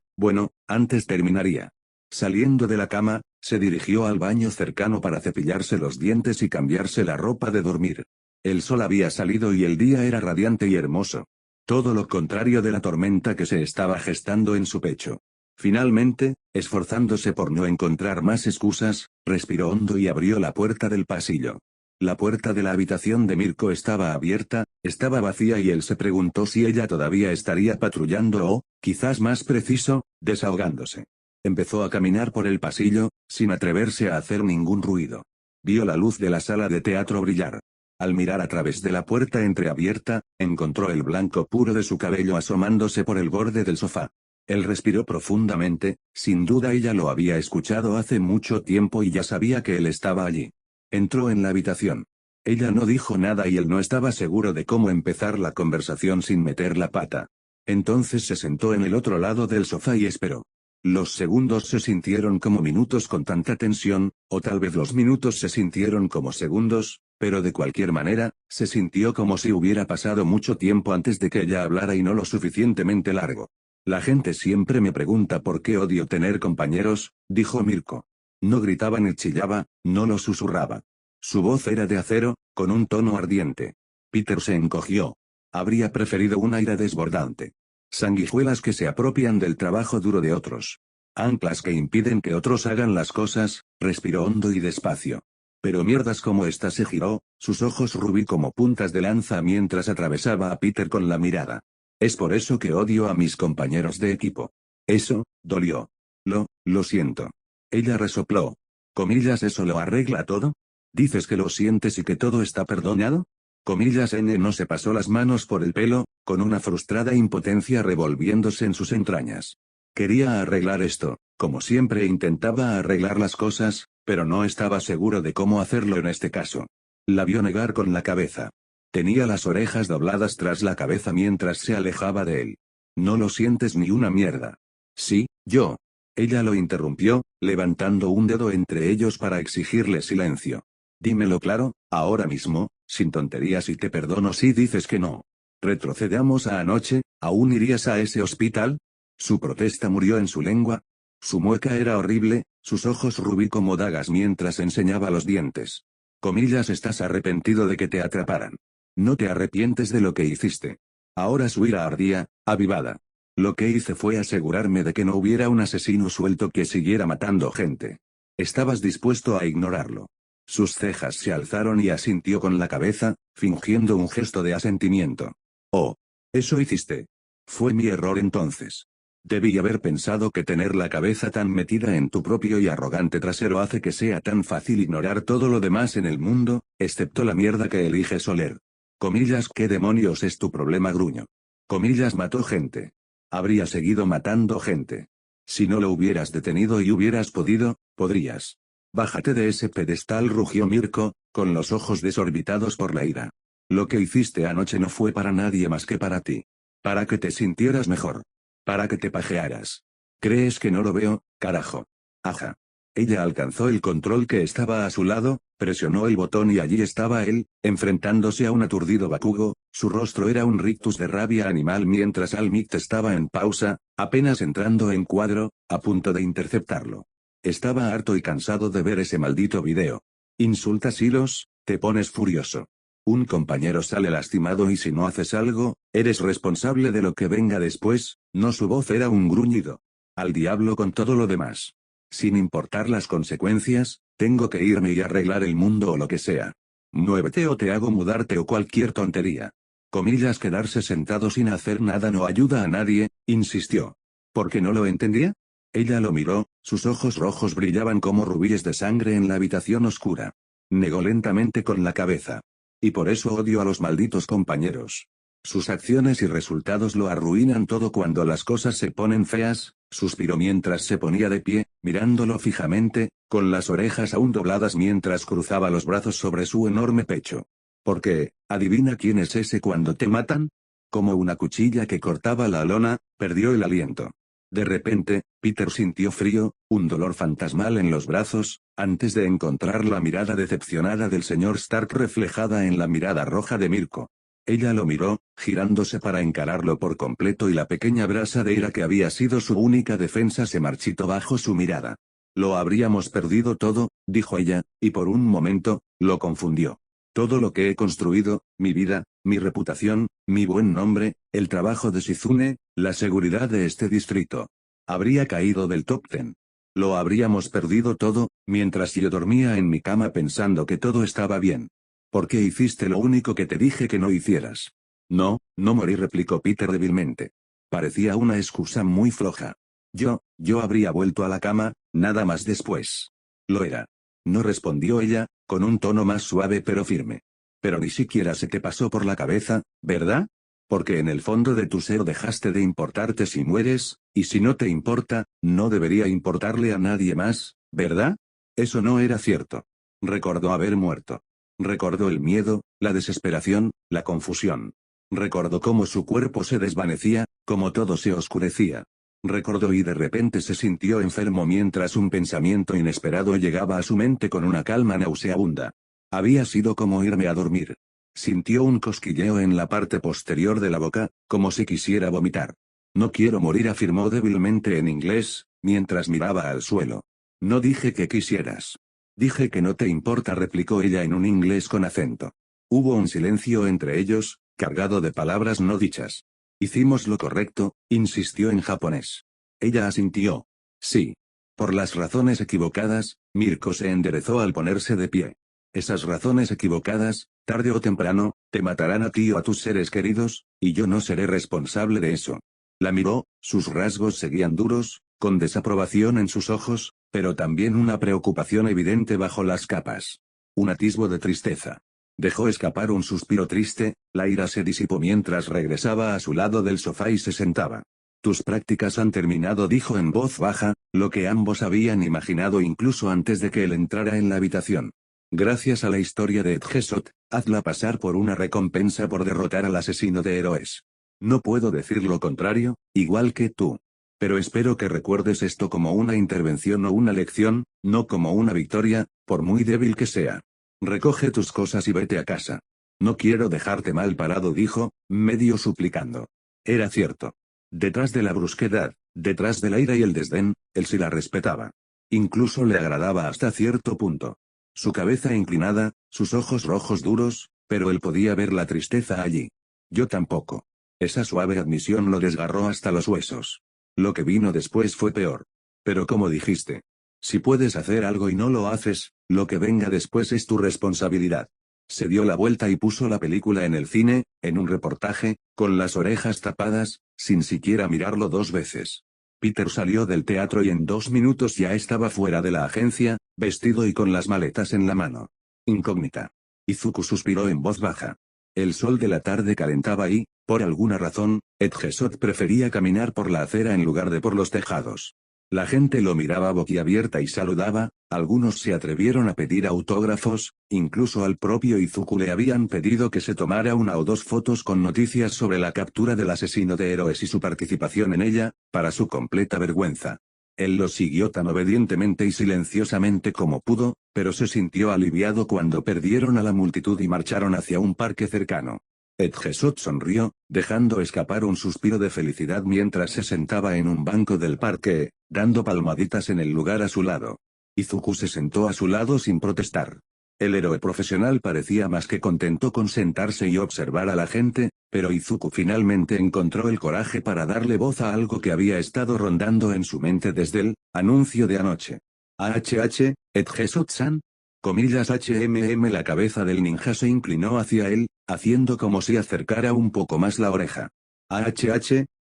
antes terminaría. Saliendo de la cama, se dirigió al baño cercano para cepillarse los dientes y cambiarse la ropa de dormir. El sol había salido y el día era radiante y hermoso. Todo lo contrario de la tormenta que se estaba gestando en su pecho. Finalmente, esforzándose por no encontrar más excusas, respiró hondo y abrió la puerta del pasillo. La puerta de la habitación de Mirko estaba abierta, estaba vacía y él se preguntó si ella todavía estaría patrullando o, quizás más preciso, desahogándose. Empezó a caminar por el pasillo, sin atreverse a hacer ningún ruido. Vio la luz de la sala de teatro brillar. Al mirar a través de la puerta entreabierta, encontró el blanco puro de su cabello asomándose por el borde del sofá. Él respiró profundamente, sin duda ella lo había escuchado hace mucho tiempo y ya sabía que él estaba allí. Entró en la habitación. Ella no dijo nada y él no estaba seguro de cómo empezar la conversación sin meter la pata. Entonces se sentó en el otro lado del sofá y esperó. Los segundos se sintieron como minutos con tanta tensión, o tal vez los minutos se sintieron como segundos, pero de cualquier manera, se sintió como si hubiera pasado mucho tiempo antes de que ella hablara y no lo suficientemente largo. La gente siempre me pregunta por qué odio tener compañeros, dijo Mirko. No gritaba ni chillaba, no lo susurraba. Su voz era de acero, con un tono ardiente. Peter se encogió. Habría preferido un aire desbordante. Sanguijuelas que se apropian del trabajo duro de otros. Anclas que impiden que otros hagan las cosas, respiró hondo y despacio. Pero mierdas como esta, se giró, sus ojos rubí como puntas de lanza mientras atravesaba a Peter con la mirada. Es por eso que odio a mis compañeros de equipo. Eso, dolió. Lo siento. Ella resopló. Comillas, ¿eso lo arregla todo? ¿Dices que lo sientes y que todo está perdonado? Comillas, no se pasó las manos por el pelo, con una frustrada impotencia revolviéndose en sus entrañas. Quería arreglar esto, Como siempre intentaba arreglar las cosas, pero no estaba seguro de cómo hacerlo en este caso. La vio negar con la cabeza. Tenía las orejas dobladas tras la cabeza mientras se alejaba de él. No lo sientes ni una mierda. Sí, yo. Ella lo interrumpió, levantando un dedo entre ellos para exigirle silencio. Dímelo claro, ahora mismo, sin tonterías y te perdono si dices que no. Retrocedamos a anoche, ¿aún irías a ese hospital? Su protesta murió en su lengua. Su mueca era horrible, sus ojos rubí como dagas mientras enseñaba los dientes. Comillas, estás arrepentido de que te atraparan. No te arrepientes de lo que hiciste. Ahora su ira ardía, avivada. Lo que hice fue asegurarme de que no hubiera un asesino suelto que siguiera matando gente. Estabas dispuesto a ignorarlo. Sus cejas se alzaron y asintió con la cabeza, fingiendo un gesto de asentimiento. Oh. Eso hiciste. Fue mi error entonces. Debí haber pensado que tener la cabeza tan metida en tu propio y arrogante trasero hace que sea tan fácil ignorar todo lo demás en el mundo, excepto la mierda que eliges oler. Comillas, ¿qué demonios es tu problema, gruño? Comillas, mató gente. Habría seguido matando gente. Si no lo hubieras detenido y hubieras podido, podrías. Bájate de ese pedestal, rugió Mirko, con los ojos desorbitados por la ira. Lo que hiciste anoche no fue para nadie más que para ti. Para que te sintieras mejor. Para que te pajearas. ¿Crees que no lo veo, carajo? Aja. Ella alcanzó el control que estaba a su lado, presionó el botón y allí estaba él, enfrentándose a un aturdido Bakugo. Su rostro era un rictus de rabia animal mientras Almit estaba en pausa, apenas entrando en cuadro, a punto de interceptarlo. Estaba harto y cansado de ver ese maldito video. Insultas hilos, te pones furioso. Un compañero sale lastimado y si no haces algo, eres responsable de lo que venga después. No, su voz era un gruñido. Al diablo con todo lo demás. Sin importar las consecuencias, tengo que irme y arreglar el mundo o lo que sea. Muévete o te hago mudarte o cualquier tontería. Comillas, quedarse sentado sin hacer nada no ayuda a nadie, insistió. ¿Por qué no lo entendía? Ella lo miró, sus ojos rojos brillaban como rubíes de sangre en la habitación oscura. Negó lentamente con la cabeza. Y por eso odio a los malditos compañeros. Sus acciones y resultados lo arruinan todo cuando las cosas se ponen feas, suspiró mientras se ponía de pie, mirándolo fijamente, con las orejas aún dobladas mientras cruzaba los brazos sobre su enorme pecho. Porque, ¿adivina quién es ese cuando te matan? Como una cuchilla que cortaba la lona, perdió el aliento. De repente, Peter sintió frío, un dolor fantasmal en los brazos, antes de encontrar la mirada decepcionada del señor Stark reflejada en la mirada roja de Mirko. Ella lo miró, girándose para encararlo por completo y la pequeña brasa de ira que había sido su única defensa se marchitó bajo su mirada. Lo habríamos perdido todo, dijo ella, y por un momento, lo confundió. Todo lo que he construido, mi vida, mi reputación, mi buen nombre, el trabajo de Shizune, la seguridad de este distrito. Habría caído del top 10. Lo habríamos perdido todo, mientras yo dormía en mi cama pensando que todo estaba bien. ¿Por qué hiciste lo único que te dije que no hicieras? No, no morí, replicó Peter débilmente. Parecía una excusa muy floja. Yo habría vuelto a la cama, nada más después. Lo era. No respondió ella, con un tono más suave pero firme. Pero ni siquiera se te pasó por la cabeza, ¿verdad? Porque en el fondo de tu ser dejaste de importarte si mueres, y si no te importa, no debería importarle a nadie más, ¿verdad? Eso no era cierto. Recordó haber muerto. Recordó el miedo, la desesperación, la confusión. Recordó cómo su cuerpo se desvanecía, cómo todo se oscurecía. Recordó y de repente se sintió enfermo mientras un pensamiento inesperado llegaba a su mente con una calma nauseabunda. Había sido como irme a dormir. Sintió un cosquilleo en la parte posterior de la boca, como si quisiera vomitar. No quiero morir, afirmó débilmente en inglés, mientras miraba al suelo. No dije que quisieras. Dije que no te importa, replicó ella en un inglés con acento. Hubo un silencio entre ellos, cargado de palabras no dichas. Hicimos lo correcto, insistió en japonés. Ella asintió. Sí. Por las razones equivocadas, Mirko se enderezó al ponerse de pie. Esas razones equivocadas, tarde o temprano, te matarán a ti o a tus seres queridos, y yo no seré responsable de eso. La miró, sus rasgos seguían duros, con desaprobación en sus ojos, pero también una preocupación evidente bajo las capas. Un atisbo de tristeza. Dejó escapar un suspiro triste, la ira se disipó mientras regresaba a su lado del sofá y se sentaba. Tus prácticas han terminado, dijo en voz baja, lo que ambos habían imaginado incluso antes de que él entrara en la habitación. Gracias a la historia de Edgesot, hazla pasar por una recompensa por derrotar al asesino de héroes. No puedo decir lo contrario, igual que tú. Pero espero que recuerdes esto como una intervención o una lección, no como una victoria, por muy débil que sea. Recoge tus cosas y vete a casa. No quiero dejarte mal parado, dijo, medio suplicando. Era cierto. Detrás de la brusquedad, detrás de la ira y el desdén, él sí la respetaba. Incluso le agradaba hasta cierto punto. Su cabeza inclinada, sus ojos rojos duros, pero él podía ver la tristeza allí. Yo tampoco. Esa suave admisión lo desgarró hasta los huesos. Lo que vino después fue peor. Pero como dijiste, si puedes hacer algo y no lo haces, lo que venga después es tu responsabilidad. Se dio la vuelta y puso la película en el cine, en un reportaje, con las orejas tapadas, sin siquiera mirarlo 2 veces. Peter salió del teatro y en 2 minutos ya estaba fuera de la agencia, vestido y con las maletas en la mano. Incógnita. Izuku suspiró en voz baja. El sol de la tarde calentaba y, por alguna razón, Edgesot prefería caminar por la acera en lugar de por los tejados. La gente lo miraba boquiabierta y saludaba, algunos se atrevieron a pedir autógrafos, incluso al propio Izuku le habían pedido que se tomara 1 o 2 fotos con noticias sobre la captura del asesino de héroes y su participación en ella, para su completa vergüenza. Él lo siguió tan obedientemente y silenciosamente como pudo, pero se sintió aliviado cuando perdieron a la multitud y marcharon hacia un parque cercano. Edgesot sonrió, dejando escapar un suspiro de felicidad mientras se sentaba en un banco del parque, dando palmaditas en el lugar a su lado. Izuku se sentó a su lado sin protestar. El héroe profesional parecía más que contento con sentarse y observar a la gente, pero Izuku finalmente encontró el coraje para darle voz a algo que había estado rondando en su mente desde el anuncio de anoche. AHH, Edgesot-san. La cabeza del ninja se inclinó hacia él, haciendo como si acercara un poco más la oreja.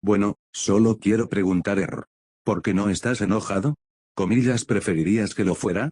Bueno, solo quiero preguntar ¿por qué no estás enojado? ¿Preferirías que lo fuera?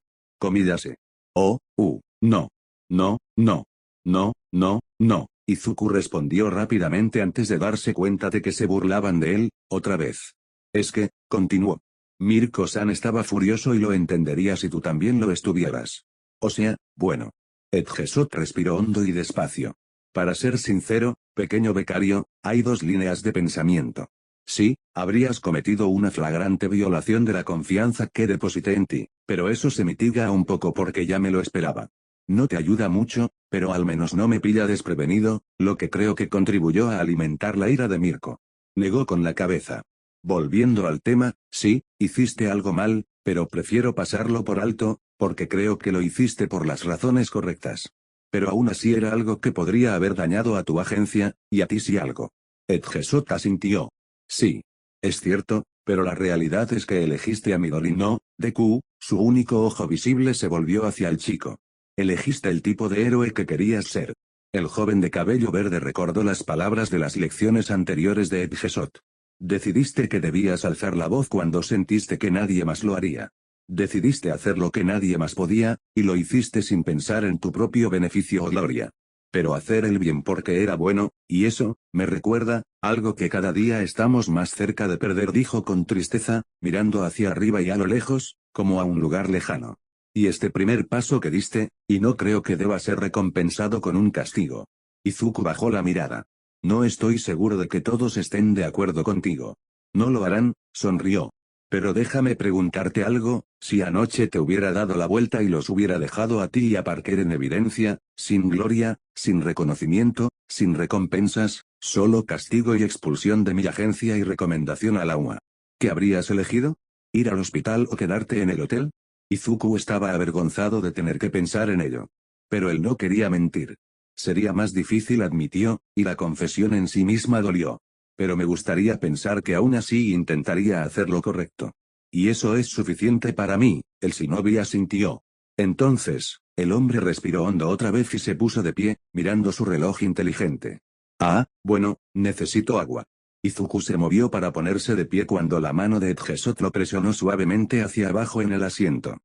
No. No, no. No, no, no. Izuku respondió rápidamente antes de darse cuenta de que se burlaban de él, otra vez. Es que, continuó. Mirko-san estaba furioso y lo entendería si tú también lo estuvieras. O sea, bueno. Edgesot respiró hondo y despacio. Para ser sincero, pequeño becario, hay 2 líneas de pensamiento. Sí, habrías cometido una flagrante violación de la confianza que deposité en ti, pero eso se mitiga un poco porque ya me lo esperaba. No te ayuda mucho, pero al menos no me pilla desprevenido, lo que creo que contribuyó a alimentar la ira de Mirko. Negó con la cabeza. Volviendo al tema, sí, hiciste algo mal, pero prefiero pasarlo por alto, porque creo que lo hiciste por las razones correctas. Pero aún así era algo que podría haber dañado a tu agencia, y a ti sí algo. Edgesot asintió. Sí. Es cierto, pero la realidad es que elegiste a Midori no, Deku, su único ojo visible se volvió hacia el chico. Elegiste el tipo de héroe que querías ser. El joven de cabello verde recordó las palabras de las lecciones anteriores de Edgesot. Decidiste que debías alzar la voz cuando sentiste que nadie más lo haría. Decidiste hacer lo que nadie más podía, y lo hiciste sin pensar en tu propio beneficio o gloria. Pero hacer el bien porque era bueno, y eso, me recuerda, algo que cada día estamos más cerca de perder, dijo con tristeza, mirando hacia arriba y a lo lejos, como a un lugar lejano. Y este primer paso que diste, y no creo que deba ser recompensado con un castigo. Izuku bajó la mirada. No estoy seguro de que todos estén de acuerdo contigo. No lo harán, sonrió. Pero déjame preguntarte algo, si anoche te hubiera dado la vuelta y los hubiera dejado a ti y a Parker en evidencia, sin gloria, sin reconocimiento, sin recompensas, solo castigo y expulsión de mi agencia y recomendación a la UA. ¿Qué habrías elegido? ¿Ir al hospital o quedarte en el hotel? Izuku estaba avergonzado de tener que pensar en ello. Pero él no quería mentir. Sería más difícil, admitió, y la confesión en sí misma dolió. Pero me gustaría pensar que aún así intentaría hacer lo correcto. Y eso es suficiente para mí, el shinobi asintió. Entonces, el hombre respiró hondo otra vez y se puso de pie, mirando su reloj inteligente. Ah, bueno, necesito agua. Izuku se movió para ponerse de pie cuando la mano de Edgesot lo presionó suavemente hacia abajo en el asiento.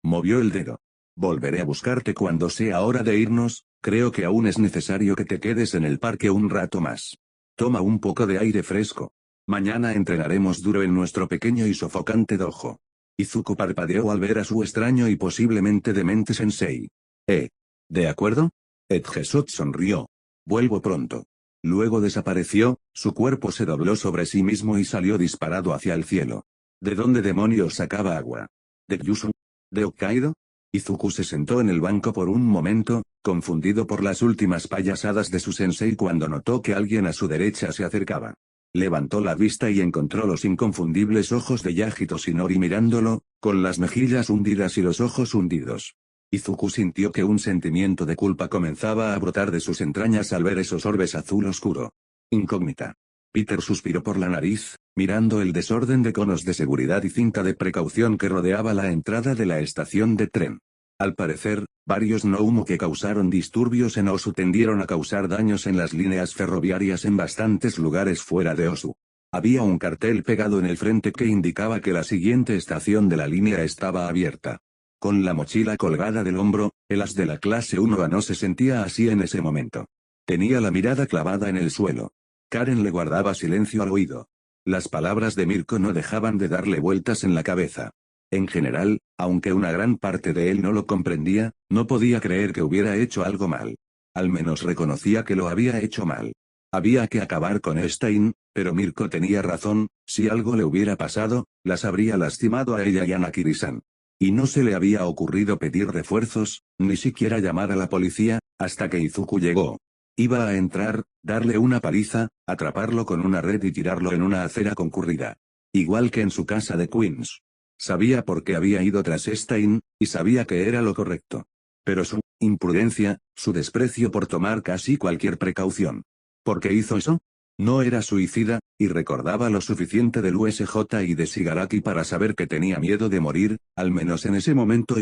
Movió el dedo. Volveré a buscarte cuando sea hora de irnos, creo que aún es necesario que te quedes en el parque un rato más. Toma un poco de aire fresco. Mañana entrenaremos duro en nuestro pequeño y sofocante dojo. Izuku parpadeó al ver a su extraño y posiblemente demente sensei. ¿De acuerdo? Edgesot sonrió. Vuelvo pronto. Luego desapareció, su cuerpo se dobló sobre sí mismo y salió disparado hacia el cielo. ¿De dónde demonios sacaba agua? ¿De Kyushu? ¿De Hokkaido? Izuku se sentó en el banco por un momento, confundido por las últimas payasadas de su sensei cuando notó que alguien a su derecha se acercaba. Levantó la vista y encontró los inconfundibles ojos de Yagito Shinori mirándolo, con las mejillas hundidas y los ojos hundidos. Izuku sintió que un sentimiento de culpa comenzaba a brotar de sus entrañas al ver esos orbes azul oscuro. Incógnita. Peter suspiró por la nariz, mirando el desorden de conos de seguridad y cinta de precaución que rodeaba la entrada de la estación de tren. Al parecer, varios Noumu que causaron disturbios en Osu tendieron a causar daños en las líneas ferroviarias en bastantes lugares fuera de Osu. Había un cartel pegado en el frente que indicaba que la siguiente estación de la línea estaba abierta. Con la mochila colgada del hombro, el as de la clase 1A no se sentía así en ese momento. Tenía la mirada clavada en el suelo. Karen le guardaba silencio al oído. Las palabras de Mirko no dejaban de darle vueltas en la cabeza. En general, aunque una gran parte de él no lo comprendía, no podía creer que hubiera hecho algo mal. Al menos reconocía que lo había hecho mal. Había que acabar con Stein, pero Mirko tenía razón, si algo le hubiera pasado, las habría lastimado a ella y a Nakiri-san. Y no se le había ocurrido pedir refuerzos, ni siquiera llamar a la policía, hasta que Izuku llegó. Iba a entrar, darle una paliza, atraparlo con una red y tirarlo en una acera concurrida. Igual que en su casa de Queens. Sabía por qué había ido tras Stein, y sabía que era lo correcto. Pero su imprudencia, su desprecio por tomar casi cualquier precaución. ¿Por qué hizo eso? No era suicida, y recordaba lo suficiente del USJ y de Shigaraki para saber que tenía miedo de morir, al menos en ese momento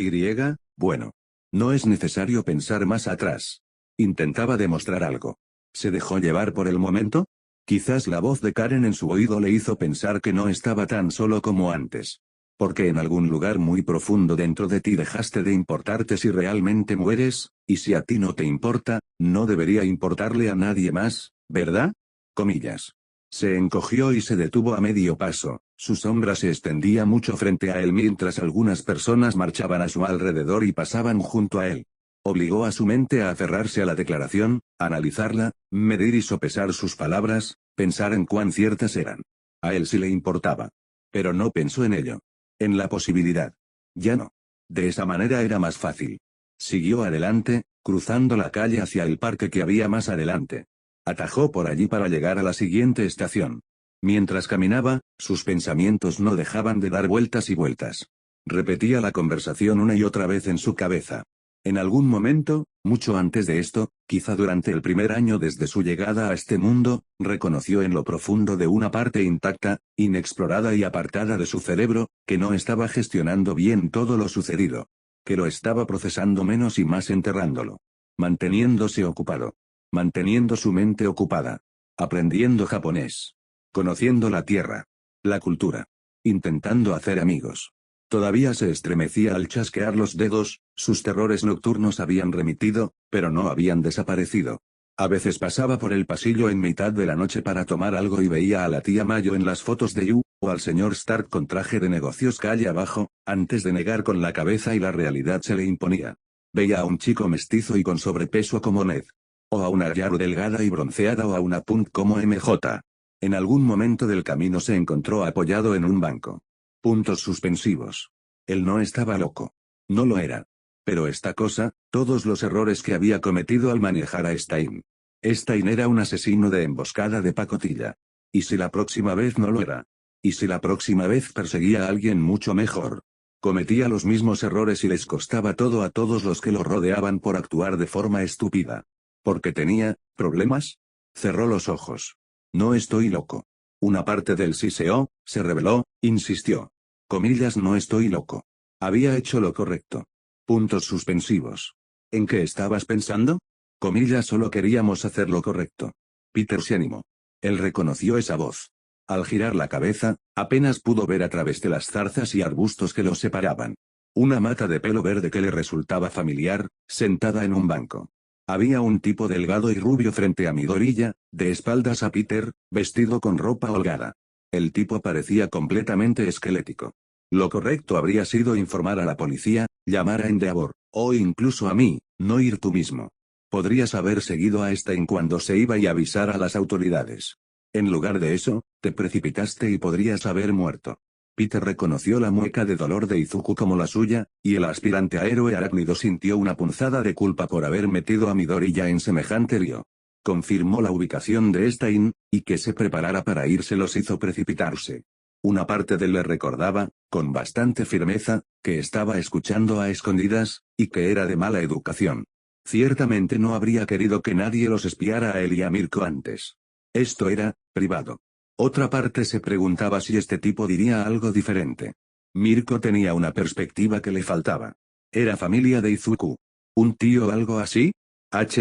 bueno. No es necesario pensar más atrás. Intentaba demostrar algo. ¿Se dejó llevar por el momento? Quizás la voz de Karen en su oído le hizo pensar que no estaba tan solo como antes. Porque en algún lugar muy profundo dentro de ti dejaste de importarte si realmente mueres, y si a ti no te importa, no debería importarle a nadie más, ¿verdad? Comillas. Se encogió y se detuvo a medio paso, su sombra se extendía mucho frente a él mientras algunas personas marchaban a su alrededor y pasaban junto a él. Obligó a su mente a aferrarse a la declaración, analizarla, medir y sopesar sus palabras, pensar en cuán ciertas eran. A él sí le importaba. Pero no pensó en ello. En la posibilidad. Ya no. De esa manera era más fácil. Siguió adelante, cruzando la calle hacia el parque que había más adelante. Atajó por allí para llegar a la siguiente estación. Mientras caminaba, sus pensamientos no dejaban de dar vueltas y vueltas. Repetía la conversación una y otra vez en su cabeza. En algún momento, mucho antes de esto, quizá durante el primer año desde su llegada a este mundo, reconoció en lo profundo de una parte intacta, inexplorada y apartada de su cerebro, que no estaba gestionando bien todo lo sucedido. Que lo estaba procesando menos y más enterrándolo. Manteniéndose ocupado. Manteniendo su mente ocupada. Aprendiendo japonés. Conociendo la tierra. La cultura. Intentando hacer amigos. Todavía se estremecía al chasquear los dedos, sus terrores nocturnos habían remitido, pero no habían desaparecido. A veces pasaba por el pasillo en mitad de la noche para tomar algo y veía a la tía Mayo en las fotos de Yu, o al señor Stark con traje de negocios calle abajo, antes de negar con la cabeza y la realidad se le imponía. Veía a un chico mestizo y con sobrepeso como Ned. O a una Yaru delgada y bronceada o a una Punk como MJ. En algún momento del camino se encontró apoyado en un banco. Puntos suspensivos. Él no estaba loco. No lo era. Pero esta cosa, todos los errores que había cometido al manejar a Stein. Stein era un asesino de emboscada de pacotilla. ¿Y si la próxima vez no lo era? ¿Y si la próxima vez perseguía a alguien mucho mejor? Cometía los mismos errores y les costaba todo a todos los que lo rodeaban por actuar de forma estúpida. ¿Porque tenía problemas? Cerró los ojos. No estoy loco. Una parte del Siseo, se rebeló, insistió. Comillas, no estoy loco. Había hecho lo correcto. Puntos suspensivos. ¿En qué estabas pensando? Comillas, solo queríamos hacer lo correcto. Peter se animó. Él reconoció esa voz. Al girar la cabeza, apenas pudo ver a través de las zarzas y arbustos que los separaban. Una mata de pelo verde que le resultaba familiar, sentada en un banco. Había un tipo delgado y rubio frente a Midoriya, de espaldas a Peter, vestido con ropa holgada. El tipo parecía completamente esquelético. Lo correcto habría sido informar a la policía, llamar a Endeavor, o incluso a mí, no ir tú mismo. Podrías haber seguido a Stein cuando se iba y avisar a las autoridades. En lugar de eso, te precipitaste y podrías haber muerto. Peter reconoció la mueca de dolor de Izuku como la suya, y el aspirante a héroe arácnido sintió una punzada de culpa por haber metido a Midoriya en semejante lío. Confirmó la ubicación de Stein, y que se preparara para irse los hizo precipitarse. Una parte de él le recordaba, con bastante firmeza, que estaba escuchando a escondidas, y que era de mala educación. Ciertamente no habría querido que nadie los espiara a él y a Mirko antes. Esto era, privado. Otra parte se preguntaba si este tipo diría algo diferente. Mirko tenía una perspectiva que le faltaba. Era familia de Izuku. ¿Un tío o algo así?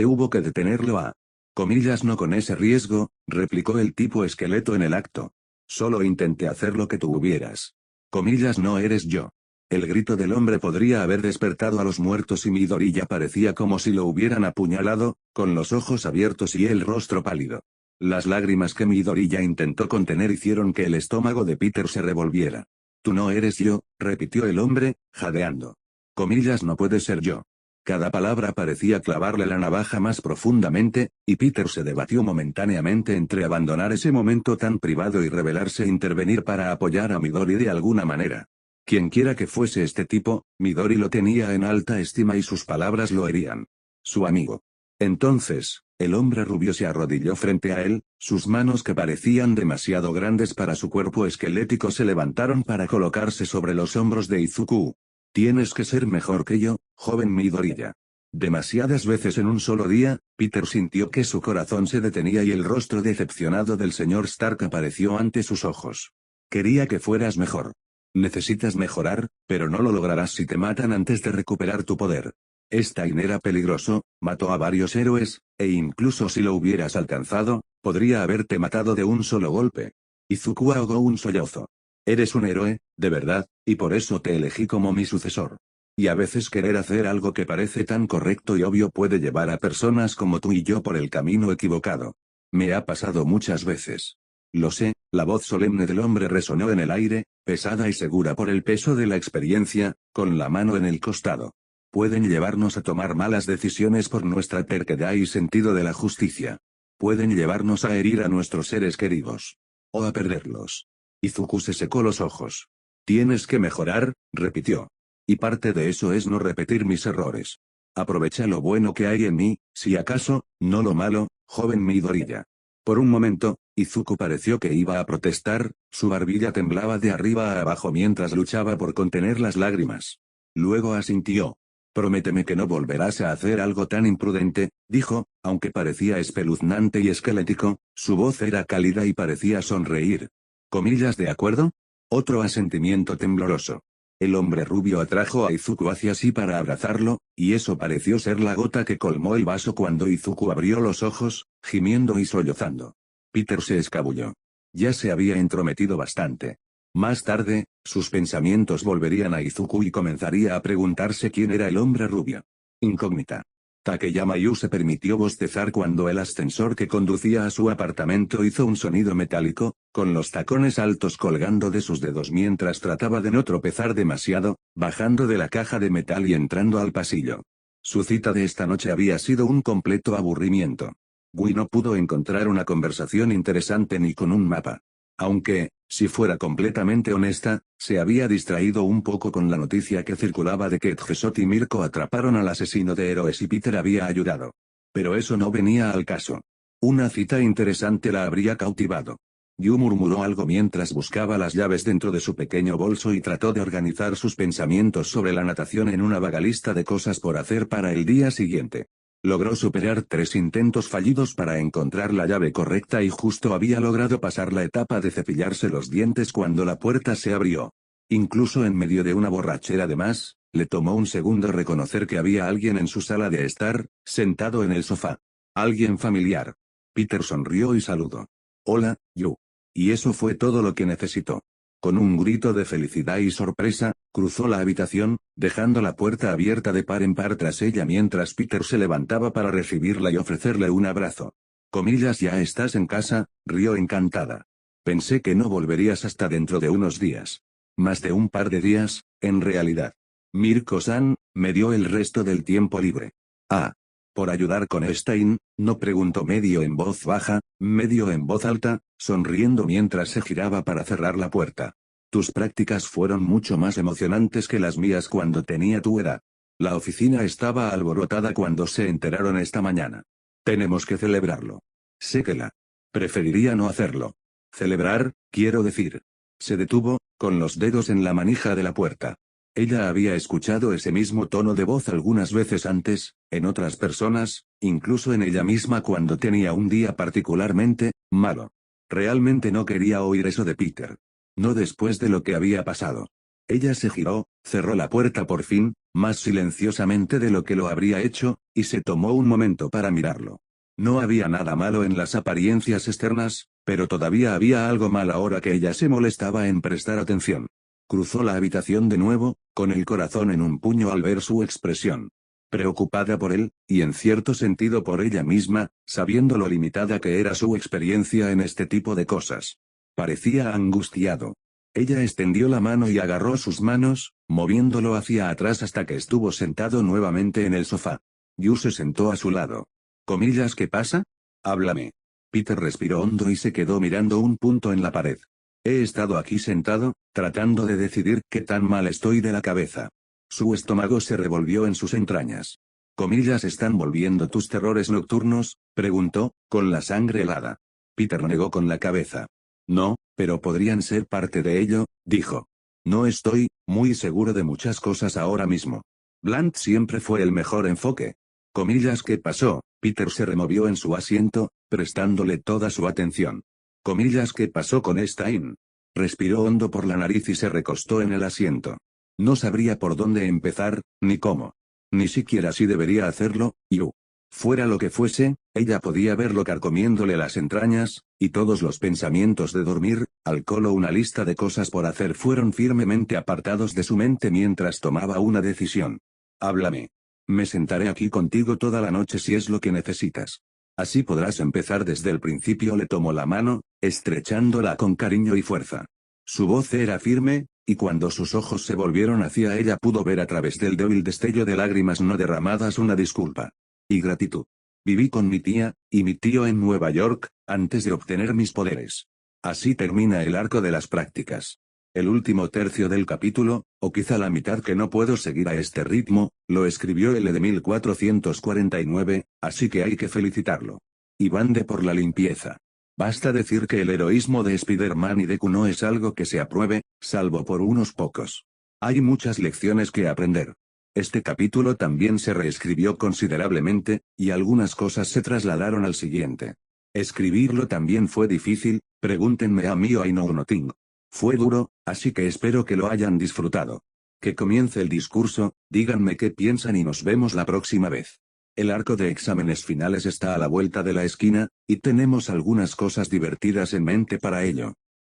Hubo que detenerlo a comillas no con ese riesgo, replicó el tipo esqueleto en el acto. Solo intenté hacer lo que tú hubieras. Comillas no eres yo. El grito del hombre podría haber despertado a los muertos y Midoriya parecía como si lo hubieran apuñalado, con los ojos abiertos y el rostro pálido. Las lágrimas que Midoriya intentó contener hicieron que el estómago de Peter se revolviera. Tú no eres yo, repitió el hombre, jadeando. Comillas no puede ser yo. Cada palabra parecía clavarle la navaja más profundamente, y Peter se debatió momentáneamente entre abandonar ese momento tan privado y revelarse e intervenir para apoyar a Midori de alguna manera. Quienquiera que fuese este tipo, Midori lo tenía en alta estima y sus palabras lo herían. Su amigo. Entonces, el hombre rubio se arrodilló frente a él, sus manos que parecían demasiado grandes para su cuerpo esquelético se levantaron para colocarse sobre los hombros de Izuku. Tienes que ser mejor que yo, joven Midoriya. Demasiadas veces en un solo día, Peter sintió que su corazón se detenía y el rostro decepcionado del señor Stark apareció ante sus ojos. Quería que fueras mejor. Necesitas mejorar, pero no lo lograrás si te matan antes de recuperar tu poder. Stein era peligroso, mató a varios héroes, e incluso si lo hubieras alcanzado, podría haberte matado de un solo golpe. Izuku ahogó un sollozo. Eres un héroe, de verdad, y por eso te elegí como mi sucesor. Y a veces querer hacer algo que parece tan correcto y obvio puede llevar a personas como tú y yo por el camino equivocado. Me ha pasado muchas veces. Lo sé, la voz solemne del hombre resonó en el aire, pesada y segura por el peso de la experiencia, con la mano en el costado. Pueden llevarnos a tomar malas decisiones por nuestra terquedad y sentido de la justicia. Pueden llevarnos a herir a nuestros seres queridos. O a perderlos. Izuku se secó los ojos. Tienes que mejorar, repitió. Y parte de eso es no repetir mis errores. Aprovecha lo bueno que hay en mí, si acaso, no lo malo, joven Midoriya. Por un momento, Izuku pareció que iba a protestar, su barbilla temblaba de arriba a abajo mientras luchaba por contener las lágrimas. Luego asintió. Prométeme que no volverás a hacer algo tan imprudente, dijo, aunque parecía espeluznante y esquelético, su voz era cálida y parecía sonreír. ¿Comillas de acuerdo? Otro asentimiento tembloroso. El hombre rubio atrajo a Izuku hacia sí para abrazarlo, y eso pareció ser la gota que colmó el vaso cuando Izuku abrió los ojos, gimiendo y sollozando. Peter se escabulló. Ya se había entrometido bastante. Más tarde, sus pensamientos volverían a Izuku y comenzaría a preguntarse quién era el hombre rubio. Incógnita. Takeyama Yu se permitió bostezar cuando el ascensor que conducía a su apartamento hizo un sonido metálico, con los tacones altos colgando de sus dedos mientras trataba de no tropezar demasiado, bajando de la caja de metal y entrando al pasillo. Su cita de esta noche había sido un completo aburrimiento. Gui no pudo encontrar una conversación interesante ni con un mapa. Aunque, si fuera completamente honesta, se había distraído un poco con la noticia que circulaba de que Edgesot y Mirko atraparon al asesino de héroes y Peter había ayudado. Pero eso no venía al caso. Una cita interesante la habría cautivado. Yu murmuró algo mientras buscaba las llaves dentro de su pequeño bolso y trató de organizar sus pensamientos sobre la natación en una vaga lista de cosas por hacer para el día siguiente. Logró superar 3 intentos fallidos para encontrar la llave correcta y justo había logrado pasar la etapa de cepillarse los dientes cuando la puerta se abrió. Incluso en medio de una borrachera de más, le tomó un segundo reconocer que había alguien en su sala de estar, sentado en el sofá. Alguien familiar. Peter sonrió y saludó. Hola, Yu. Y eso fue todo lo que necesitó. Con un grito de felicidad y sorpresa, cruzó la habitación, dejando la puerta abierta de par en par tras ella mientras Peter se levantaba para recibirla y ofrecerle un abrazo. Comillas, ¿ya estás en casa?, rió encantada. Pensé que no volverías hasta dentro de unos días. Más de un par de días, en realidad. Mirko-san, me dio el resto del tiempo libre. Ah. Por ayudar con Stein, no preguntó medio en voz baja, medio en voz alta, sonriendo mientras se giraba para cerrar la puerta. Tus prácticas fueron mucho más emocionantes que las mías cuando tenía tu edad. La oficina estaba alborotada cuando se enteraron esta mañana. Tenemos que celebrarlo. Sé que la. Preferiría no hacerlo. Celebrar, quiero decir. Se detuvo, con los dedos en la manija de la puerta. Ella había escuchado ese mismo tono de voz algunas veces antes, en otras personas, incluso en ella misma cuando tenía un día particularmente malo. Realmente no quería oír eso de Peter. No después de lo que había pasado. Ella se giró, cerró la puerta por fin, más silenciosamente de lo que lo habría hecho, y se tomó un momento para mirarlo. No había nada malo en las apariencias externas, pero todavía había algo mal ahora que ella se molestaba en prestar atención. Cruzó la habitación de nuevo, con el corazón en un puño al ver su expresión. Preocupada por él, y en cierto sentido por ella misma, sabiendo lo limitada que era su experiencia en este tipo de cosas. Parecía angustiado. Ella extendió la mano y agarró sus manos, moviéndolo hacia atrás hasta que estuvo sentado nuevamente en el sofá. Yu se sentó a su lado. Comillas, ¿qué pasa? Háblame. Peter respiró hondo y se quedó mirando un punto en la pared. He estado aquí sentado, tratando de decidir qué tan mal estoy de la cabeza. Su estómago se revolvió en sus entrañas. Comillas, ¿están volviendo tus terrores nocturnos?, preguntó, con la sangre helada. Peter negó con la cabeza. No, pero podrían ser parte de ello, dijo. No estoy muy seguro de muchas cosas ahora mismo. Blunt siempre fue el mejor enfoque. Comillas, ¿qué pasó? Peter se removió en su asiento, prestándole toda su atención. Comillas, ¿qué pasó con Stein? Respiró hondo por la nariz y se recostó en el asiento. No sabría por dónde empezar, ni cómo. Ni siquiera si debería hacerlo, Yu. Fuera lo que fuese, ella podía verlo carcomiéndole las entrañas, y todos los pensamientos de dormir, alcohol o una lista de cosas por hacer fueron firmemente apartados de su mente mientras tomaba una decisión. Háblame. Me sentaré aquí contigo toda la noche si es lo que necesitas. Así podrás empezar desde el principio. Le tomó la mano, estrechándola con cariño y fuerza. Su voz era firme, y cuando sus ojos se volvieron hacia ella pudo ver a través del débil destello de lágrimas no derramadas una disculpa. Y gratitud. Viví con mi tía, y mi tío en Nueva York, antes de obtener mis poderes. Así termina el arco de las prácticas. El último tercio del capítulo, o quizá la mitad que no puedo seguir a este ritmo, lo escribió L de 1449, así que hay que felicitarlo. Y Bande por la limpieza. Basta decir que el heroísmo de Spider-Man y Deku no es algo que se apruebe, salvo por unos pocos. Hay muchas lecciones que aprender. Este capítulo también se reescribió considerablemente, y algunas cosas se trasladaron al siguiente. Escribirlo también fue difícil, pregúntenme a mí o I Know Nothing. Fue duro, así que espero que lo hayan disfrutado. Que comience el discurso, díganme qué piensan y nos vemos la próxima vez. El arco de exámenes finales está a la vuelta de la esquina, y tenemos algunas cosas divertidas en mente para ello.